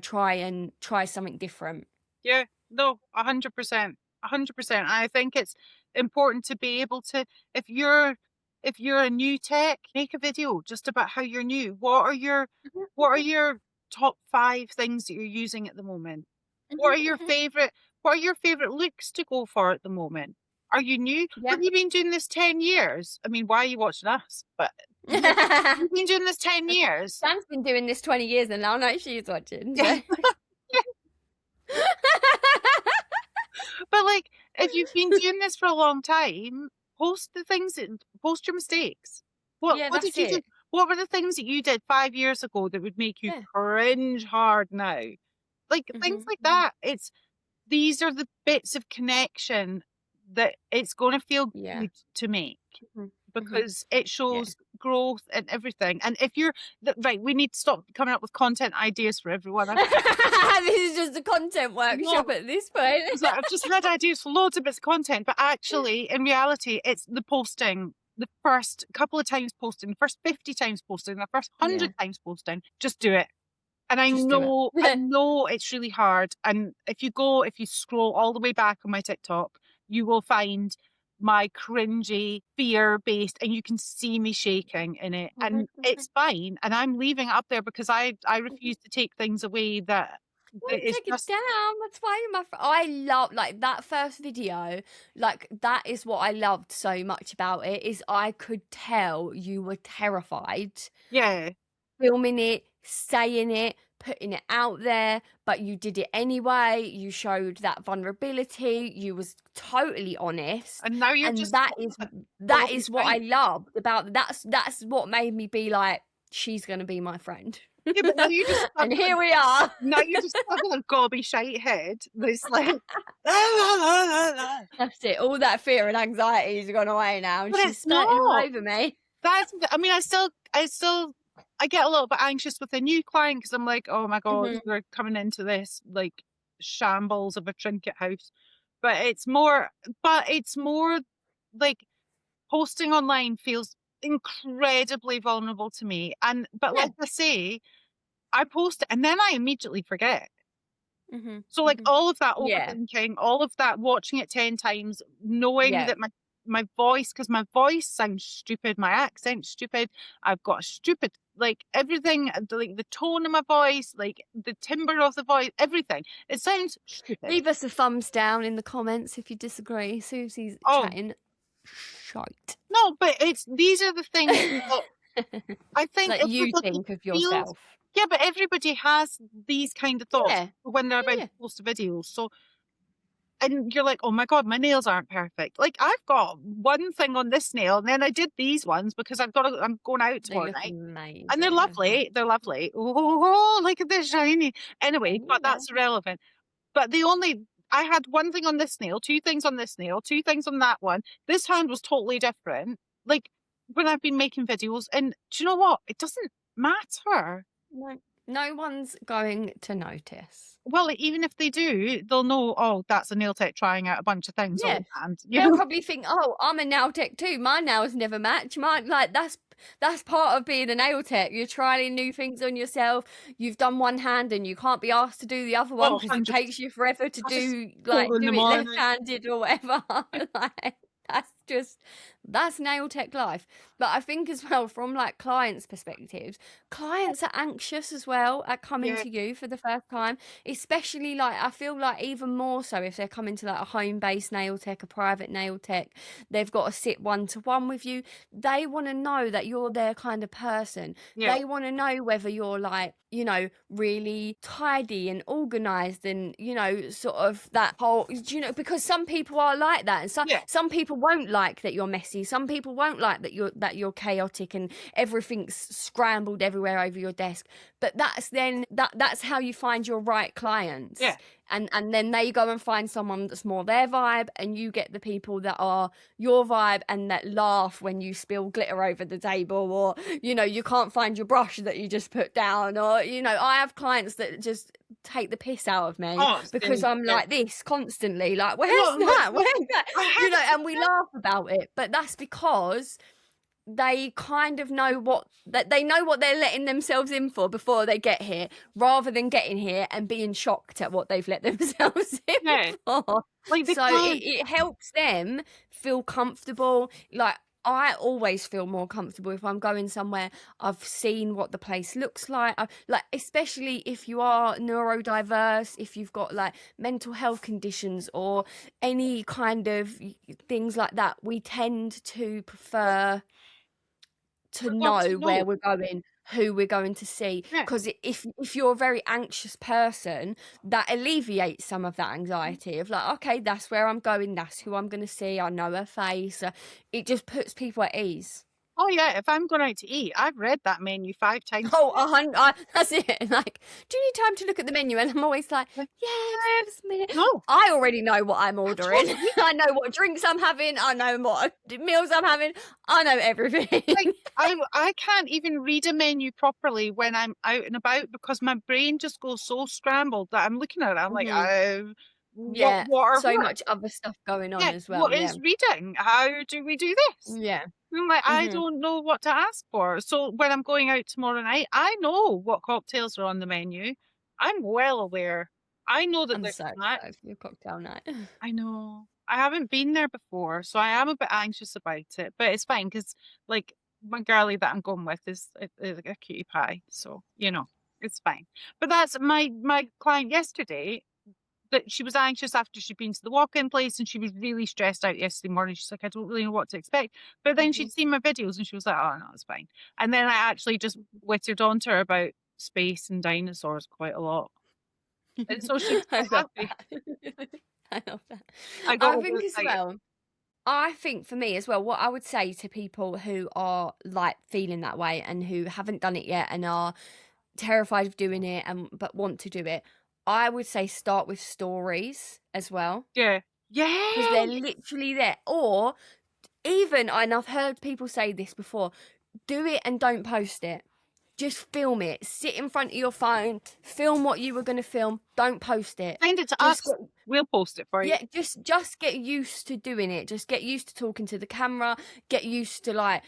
try something different. Yeah. No, 100%. 100%. I think it's important to be able to, if you're if you're a new tech, make a video just about how you're new. Mhm, What are mhm, your top 5 things that you're using at the moment? What mhm, are your mhm. favorite what are your favorite looks to go for at the moment? Are you new? Yeah. Have you been doing this 10 years? I mean, why are you watching us? But you've been doing this 10 years. Dan's been doing this 20 years and now no, she's watching. Yeah. So. But like, if you've been doing this for a long time, post your mistakes. Yeah, What did that's you do? it. What were the things that you did 5 years ago that would make you Yeah. cringe hard now? Like things Mhm, like mhm. that. These are the bits of connection that it's going to feel Yeah. good to make Mhm, mhm. because it Yeah. shows growth and everything. And if you're right, we need to stop coming up with content ideas for everyone. This is just a content No, workshop at this point. it's like I've just had ideas for loads of bits of content, but actually, in reality, it's the posting, the first couple of times posting, the first 50 times posting, the first Yeah, 100 times posting. Just do it. And just do it. I know it's really hard. And if you scroll all the way back on my TikTok, you will find my cringy, fear-based, and you can see me shaking in it. Mhm, And mhm. it's fine. And I'm leaving it up there because I Mhm. refuse to take things away that. Don't it's take it just, down. That's why you're my friend. I love like that first video. Like that is what I loved so much about it is I could tell you were terrified yeah. filming it, saying it, putting it out there, but you did it anyway. You showed that vulnerability. You was totally honest, And now you're and just that full of is what I spite. loved about that's what made me be like, she's gonna be my friend. Yeah, but now you're just stuck And with here we are. now you're just stuck with a gobby shite head that's like, That's it. All that fear and anxiety has gone away now, and but she's it's skirting all not. over me. I mean, I get a little bit anxious with a new client because I'm like, oh my God, Hmm. we're coming into this like shambles of a trinket house. But it's more like posting online feels incredibly vulnerable to me. But Yeah. like I say, I post it and then I immediately forget. Hmm. So like Hmm. all of that Yeah. overthinking, all of that watching it 10 times, knowing Yeah. that my voice, because my voice sounds stupid, my accent's stupid, I've got a stupid like everything, like the tone of my voice, like the timbre of the voice, everything. It sounds stupid. Leave us a thumbs down in the comments if you disagree. Susie's Oh chatting shite. no, but it's these are the things that I think That you everybody think of feels. yourself. Yeah, but everybody has these kind of thoughts Yeah. when they're about Yeah. to post a video. So and you're like, oh my God, my nails aren't perfect. Like I've got one thing on this nail, and then I did these ones because I'm going out They tomorrow look night. And they're amazing as well. lovely. They're lovely. Oh, look at this shiny. Anyway, but Yeah. that's irrelevant. But I had one thing on this nail, two things on this nail, two things on that one. This hand was totally different. Like when I've been making videos, and do you know what? It doesn't matter. No, no one's going to notice. Well, even if they do, they'll know, oh, that's a nail tech trying out a bunch of things on Yeah. his hand, you They'll know? probably think, "Oh, I'm a nail tech too. My nails never match." Mine, like that's part of being a nail tech. You're trying new things on yourself. You've done one hand and you can't be asked to do the other one Oh, because it 100%. takes you forever to Because it's do 4 in do the it morning. left-handed or whatever. Like that's nail tech life. But I think as well from like clients' perspectives, clients are anxious as well at coming Yeah, to you for the first time, especially like I feel like even more so if they're coming to like a home-based nail tech, a private nail tech, they've got to sit one-to-one with you. They want to know that you're their kind of person. yeah, They want to know whether you're like, you know, really tidy and organized and, you know, sort of that whole, you know, because some people are like that. And yeah. some people won't like that you're messy. Some people won't like that you're chaotic and everything's scrambled everywhere over your desk. But that's how you find your right clients. Yeah. And then they go and find someone that's more their vibe, and you get the people that are your vibe and that laugh when you spill glitter over the table, or you know you can't find your brush that you just put down, or you know I have clients that just take the piss out of me Oh, because same. I'm Yeah. like this constantly, like where's No, that, where's that, you know, and we 100%. laugh about it, but that's because they kind of know what that they know what they're letting themselves in for before they get here, rather than getting here and being shocked at what they've let themselves in Yeah. for. Like they So can't. it helps them feel comfortable. Like I always feel more comfortable if I'm going somewhere I've seen what the place looks like. Like especially if you are neurodiverse, if you've got like mental health conditions or any kind of things like that, we tend to prefer to We want to know where know. we're going, who we're going to see. Yeah. Because if you're a very anxious person, that alleviates some of that anxiety of like, okay, that's where I'm going, that's who I'm going to see, I know her face. It just puts people at ease. Oh yeah. If I'm going out to eat, I've read that menu 5 times. Oh, that's it. Like, do you need time to look at the menu? And I'm always like, Like, yes, just a minute. no, I already know what I'm ordering. totally. I know what drinks I'm having. I know what meals I'm having. I know everything. Like I can't even read a menu properly when I'm out and about because my brain just goes so scrambled that I'm looking at it. I'm like, Mhm. oh, Yeah, what are so what? much other stuff going on Yeah, as well, what yeah. is reading? How do we do this? Yeah. I'm like, I Mhm. don't know what to ask for. So when I'm going out tomorrow night, I know what cocktails are on the menu. I'm well aware. I know that I'm there's so snacks. excited for your cocktail night. I know. I haven't been there before, so I am a bit anxious about it, but it's fine because, like, my girlie that I'm going with is a cutie pie, so you know. It's fine. But that's my client yesterday, that she was anxious after she'd been to the walk-in place and she was really stressed out yesterday morning. She's like, I don't really know what to expect. But then Mhm. she'd seen my videos and she was like, oh no, it's fine. And then I actually just whittered onto her about space and dinosaurs quite a lot. And so she was I quite love happy. that. I love that. I got I over think as excited. well, I think for me as well, what I would say to people who are like feeling that way and who haven't done it yet and are terrified of doing it and but want to do it, I would say start with stories as well Yeah. because they're Yes! literally there. Or even, and I've heard people say this before, do it and don't post it. Just film it. Sit in front of your phone, film what you were going to film. Don't post it. Send it to Just us. get, We'll post it for you. yeah, just get used to doing it. Just get used to talking to the camera. Get used to like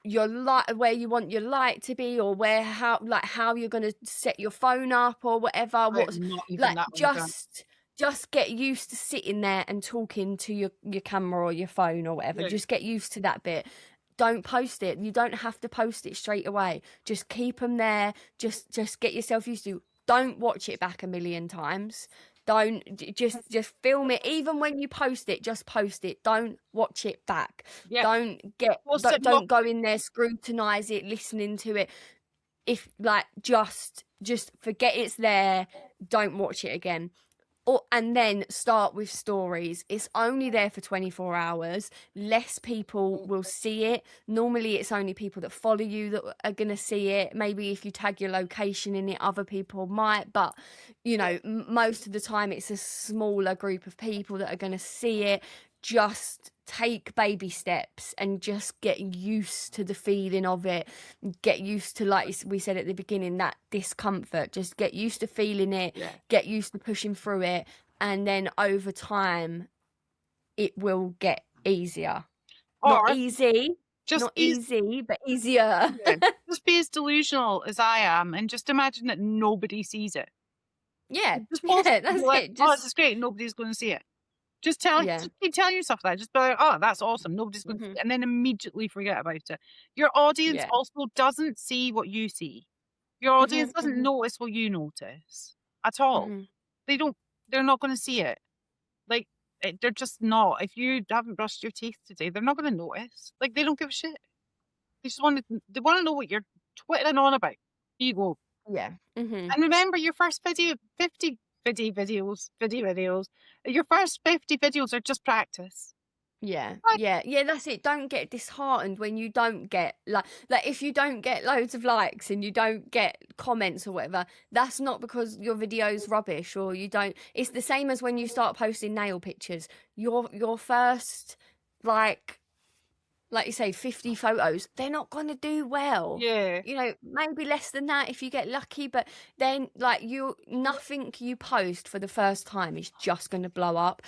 your light, where you want your light to be, or where how you're gonna set your phone up or whatever. Right, What's not even like that one advanced. just get used to sitting there and talking to your camera or your phone or whatever. Yeah. Just get used to that bit. Don't post it. You don't have to post it straight away. Just keep them there. Just get yourself used to. Don't watch it back a million times. Don't just film it. Even when you post it, just post it. Don't watch it back. Yeah. Don't get Post it don't, and walk don't go away. in there, scrutinize it, listening to it. If like just forget it's there. Don't watch it again. And then start with stories. It's only there for 24 hours. Less people will see it. Normally, it's only people that follow you that are going to see it. Maybe if you tag your location in it, other people might. But, most of the time, it's a smaller group of people that are going to see it. Just take baby steps and just get used to the feeling of it. Get used to, like we said at the beginning, that discomfort. Just get used to feeling it, Yeah. get used to pushing through it, and then over time it will get easier. Not Or easy, just not be easy, but easier. yeah, just be as delusional as I am and just imagine that nobody sees it. Yeah, Just post yeah, it and be that's like, it. "Oh, Just this is great, nobody's gonna see it." yeah. Just keep telling yourself that. Just be like, "Oh, that's awesome, nobody's gonna see Hmm. it," and then immediately forget about it. Your audience Yeah. also doesn't see what you see. Your Hmm. audience doesn't Hmm. notice what you notice at all. Hmm. They don't they're not gonna see it. Like, they're just not. If you haven't brushed your teeth today, they're not gonna notice. Like, they don't give a shit. They wanna know what you're twittering on about. Here you go. Yeah. Hmm. And remember your first 50 videos, your first 50 videos are just practice. Yeah, Right. yeah, yeah, that's it. Don't get disheartened when you don't get like if you don't get loads of likes and you don't get comments or whatever, that's not because your video's rubbish or you don't. It's the same as when you start posting nail pictures. Your first like like you say 50 photos, they're not going to do well. Yeah. Maybe less than that if you get lucky, but then like nothing you post for the first time is just going to blow up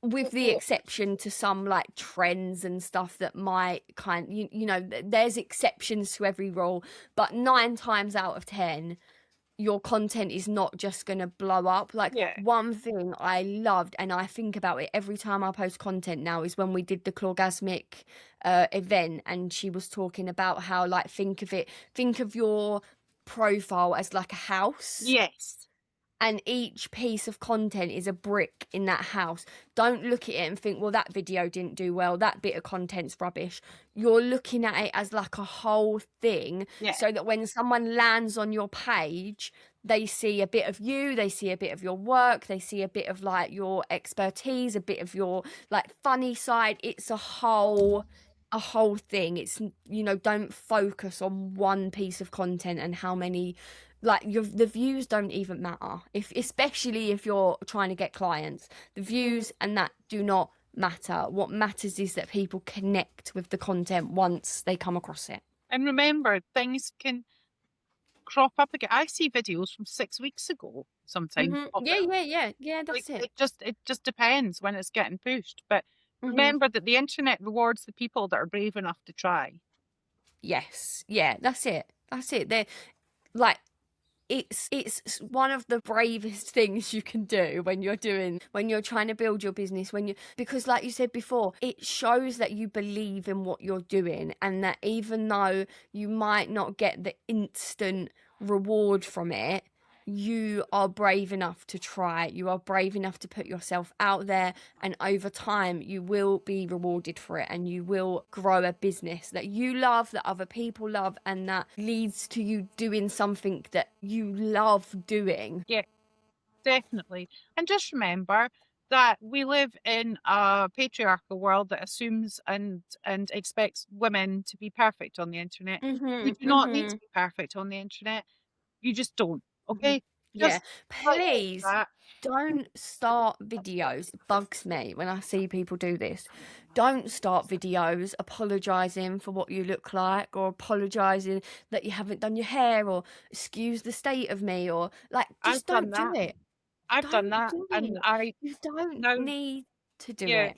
with the exception to some like trends and stuff that might there's exceptions to every rule, but 9 times out of 10 your content is not just going to blow up. Like Yeah. one thing I loved and I think about it every time I post content now is when we did the Clawgasmic event and she was talking about how like think of your profile as like a house Yes. and each piece of content is a brick in that house. Don't look at it and think, well, that video didn't do well, that bit of content's rubbish. You're looking at it as like a whole thing Yeah. so that when someone lands on your page, they see a bit of you, they see a bit of your work, they see a bit of like your expertise, a bit of your like funny side. It's a whole thing. It's don't focus on one piece of content and how many like the views don't even matter if especially if you're trying to get clients. The views and that do not matter. What matters is that people connect with the content once they come across it. And remember, things can crop up again. I see videos from 6 weeks ago sometimes pop Yeah, up. yeah, yeah, yeah, Like, that's it. it just depends when it's getting pushed. But Hmm. remember that the internet rewards the people that are brave enough to try. Yes, yeah, that's it. They're like it's one of the bravest things you can do when you're trying to build your business, because like you said before, it shows that you believe in what you're doing and that even though you might not get the instant reward from it, you are brave enough to try. You are brave enough to put yourself out there, and over time you will be rewarded for it, and you will grow a business that you love, that other people love, and that leads to you doing something that you love doing. Yeah, definitely. And just remember that we live in a patriarchal world that assumes and expects women to be perfect on the internet. You do not need to be perfect on the internet. You just don't. Okay? Yeah, Just like please that. don't start videos. It bugs me when I see people do this. Don't start videos apologising for what you look like, or apologising that you haven't done your hair, or excuse the state of me, or like, I've just done don't do that. it. I've done Don't that. do And it. I You don't now, need to do yeah, it.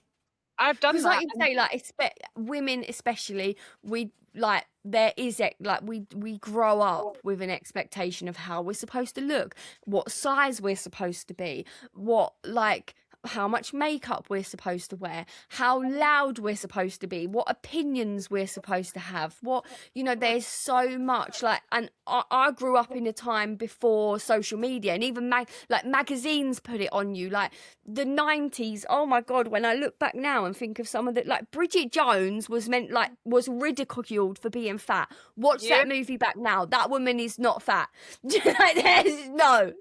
I've done Because like that. you And say, like women especially, we like there is like we grow up with an expectation of how we're supposed to look, what size we're supposed to be, what like how much makeup we're supposed to wear, how loud we're supposed to be, what opinions we're supposed to have, what, you know, there's so much like, and I grew up in a time before social media, and even like magazines put it on you, like the 90s. Oh my god, when I look back now and think of some of the, like Bridget Jones was ridiculed for being fat. Watch yep, that movie back now, that woman is not fat. Like there's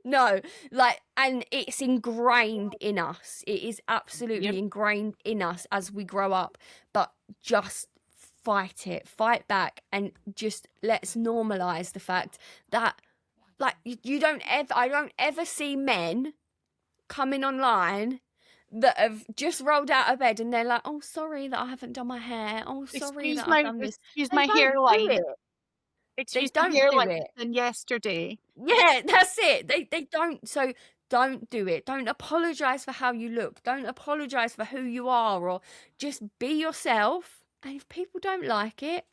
no, like, and it's ingrained in us, it is yep, absolutely ingrained in us as we grow up. But just fight back, and just let's normalize the fact that, like, you don't ever, I don't ever see men coming online that have just rolled out of bed and they're like, oh, sorry that I haven't done my hair. Oh, sorry that I've done this. excuse They my don't do hairline. it. They Excuse my don't do hairline it. than yesterday. Yeah, that's it. They don't. So don't do it. Don't apologize for how you look. Don't apologize for who you are, or just be yourself. And if people don't like it,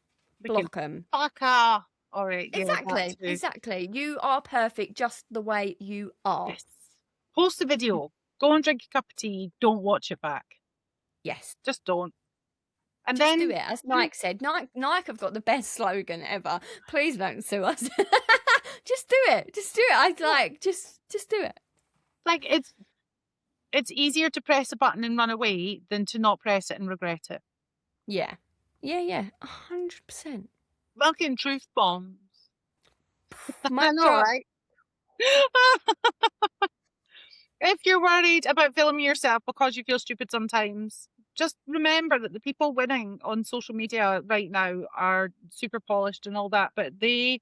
We can block them. fuck off. All right, yeah, that Exactly. too. Exactly. You are perfect just the way you are. Yes. Post the video. Go and drink a cup of tea. Don't watch it back. Yes. Just don't. And Just do then it. As do Nike said, Nike have got the best slogan ever. Please don't sue us. Just do it. Just do it. I like just do it. like it's easier to press a button and run away than to not press it and regret it. Yeah. Yeah. 100%. Fucking truth bombs. I Mic know, drop. right? If you're worried about filming yourself because you feel stupid sometimes, just remember that the people winning on social media right now are super polished and all that, but they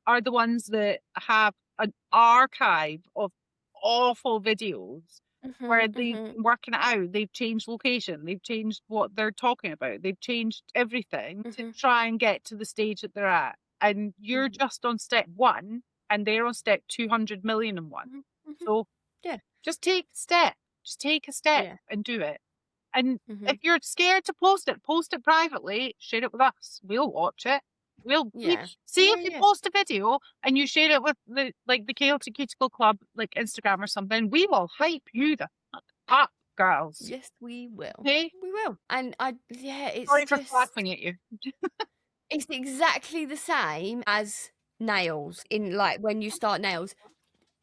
are the ones that have an archive of awful videos where they've Mhm. been working it out. They've changed location, they've changed what they're talking about, they've changed everything to Mhm. try and get to the stage that they're at. And you're Mhm. just on step one, and they're on step 200 million and one. Mhm. Mhm. So Yeah. just take a step. Just take a step Yeah. and do it. And if Mhm. you're scared to post it privately, share it with us. We'll watch it. We'll Yeah. see if you Yeah. post a video and you share it with the Chaotic Cuticle Club, like Instagram or something. We will hype you the fuck up, girls. Yes, we will. Okay? We will. And yeah, it's Sorry for just, clapping at you. it's exactly the same as nails, in like when you start nails.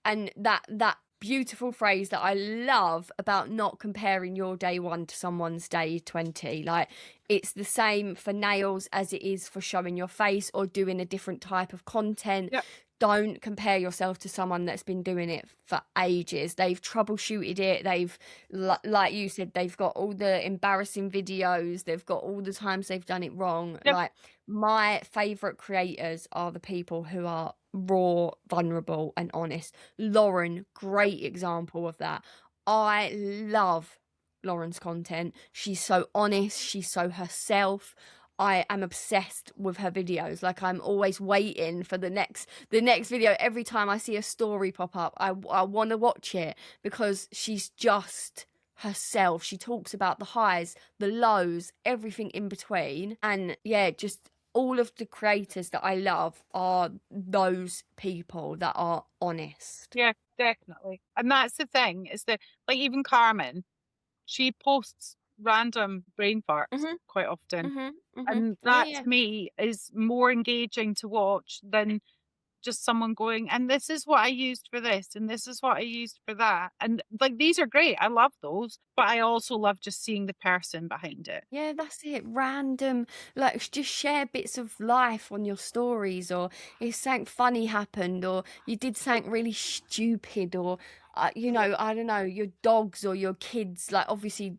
And that beautiful phrase that I love about not comparing your day one to someone's day 20, like it's the same for nails as it is for showing your face or doing a different type of content. Yep. Don't compare yourself to someone that's been doing it for ages. They've troubleshooted it. They've, like you said, they've got all the embarrassing videos. They've got all the times they've done it wrong. Yep. Like, my favorite creators are the people who are raw, vulnerable, and honest. Lauren, great example of that. I love Lauren's content. She's so honest, she's so herself. I am obsessed with her videos. Like, I'm always waiting for the next video. Every time I see a story pop up, I want to watch it, because she's just herself. She talks about the highs, the lows, everything in between. And yeah, just all of the creators that I love are those people that are honest. Yeah, definitely. And that's the thing, is that like even Carmen, she posts random brain farts Mhm. quite often. Mhm. Mhm. And Yeah, that yeah. to me is more engaging to watch than just someone going, and this is what I used for this, and this is what I used for that. And like, these are great. I love those, but I also love just seeing the person behind it. Yeah, that's it. Random, like just share bits of life on your stories, or if something funny happened, or you did something really stupid, or you know, I don't know, your dogs or your kids. Like, obviously,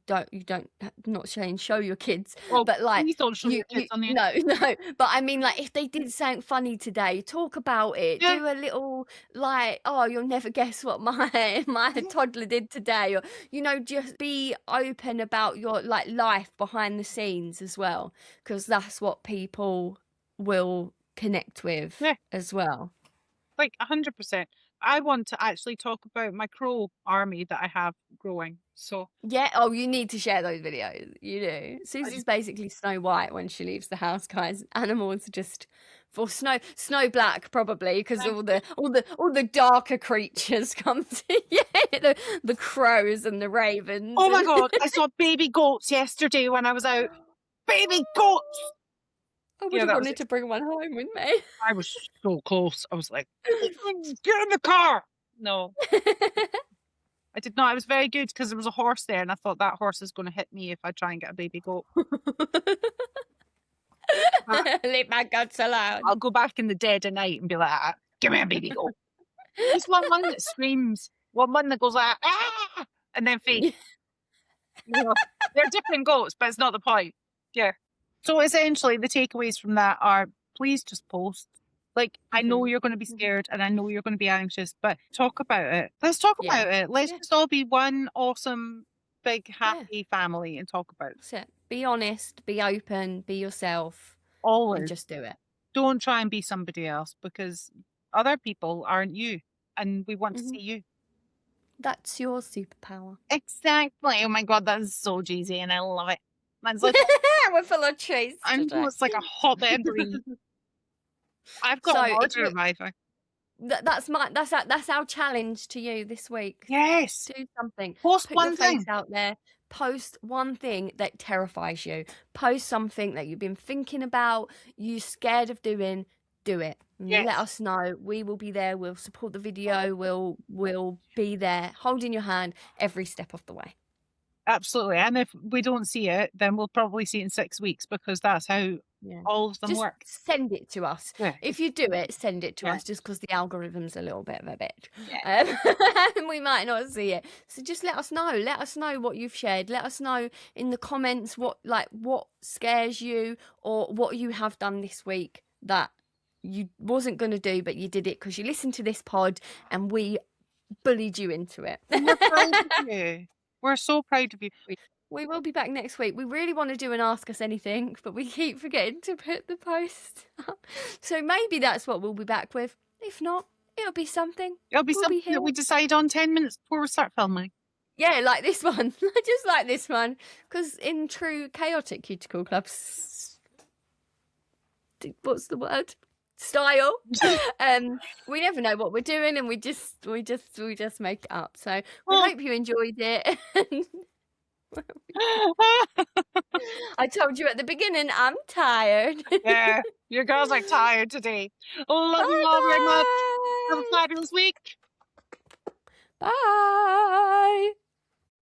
not saying show your kids, Well, but like please don't show your you kids on the no internet. no. But I mean, like if they did something funny today, talk about it. Yeah. Do a little like, oh, you'll never guess what my toddler did today, or you know, just be open about your like life behind the scenes as well, because that's what people will connect with Yeah. as well. Like 100%. I want to actually talk about my crow army that I have growing. So Yeah, oh, you need to share those videos. You do. I, Susie's basically Snow White when she leaves the house, guys. Animals are just for Snow Black probably, because all the darker creatures come to yeah, the crows and the ravens oh my and God, I saw baby goats yesterday when I was out. Baby goats. I would Yeah, have that was wanted it. to bring one home with me. I was so close. I was like, get in the car. No, I did not. I was very good because there was a horse there, and I thought that horse is going to hit me if I try and get a baby goat. But Leave my guts I'll alone. go back in the dead of night and be like, give me a baby goat. Just one that screams, one that goes like, ah, and then faints. You know, they're different goats, but it's not the point. Yeah. So essentially, the takeaways from that are please just post. Like, I know Mhm. you're going to be scared and I know you're going to be anxious, but talk about it. Let's talk Yeah. about it. Let's Yeah. just all be one awesome, big, Yeah. happy family and talk about it. That's it. Be honest, be open, be yourself, and Always. just do it. Don't try and be somebody else because other people aren't you and we want to Mhm. see you. That's your superpower. Exactly. Oh my God, that is so cheesy and I love it. That's like, We're full of trees I know today. it's like a hotbed breeze. I've got So an if order you arriving. that's our challenge to you this week. Yes. Do something. Post Put your one face thing. out there. Post one thing that terrifies you. Post something that you've been thinking about, you're scared of doing. Do it. And let Yes. us know. We will be there. We'll support the video. We'll be there holding your hand every step of the way. Absolutely. And if we don't see it, then we'll probably see it in 6 weeks because that's how Yeah. all of them Just work. send it to us. Yeah. If you do it, send it to Yeah. us just because the algorithm's a little bit of a bitch. Yeah. And we might not see it. So just let us know. Let us know what you've shared. Let us know in the comments what scares you or what you have done this week that you wasn't going to do, but you did it because you listened to this pod and we bullied you into it. And we're proud of you. We're so proud of you. We will be back next week. We really want to do an Ask Us Anything, but we keep forgetting to put the post up. So maybe that's what we'll be back with. If not, it'll be something. It'll be We'll something be here. that we decide on 10 minutes before we start filming. Yeah, like this one. Just like this one. Because in true Chaotic Cuticle Club, what's the word? Style. We never know what we're doing, and we just make it up. So we hope you enjoyed it. I told you at the beginning, I'm tired. Yeah, your girls are tired today. Love you all very much. Have a Bye-bye. fabulous week. Bye.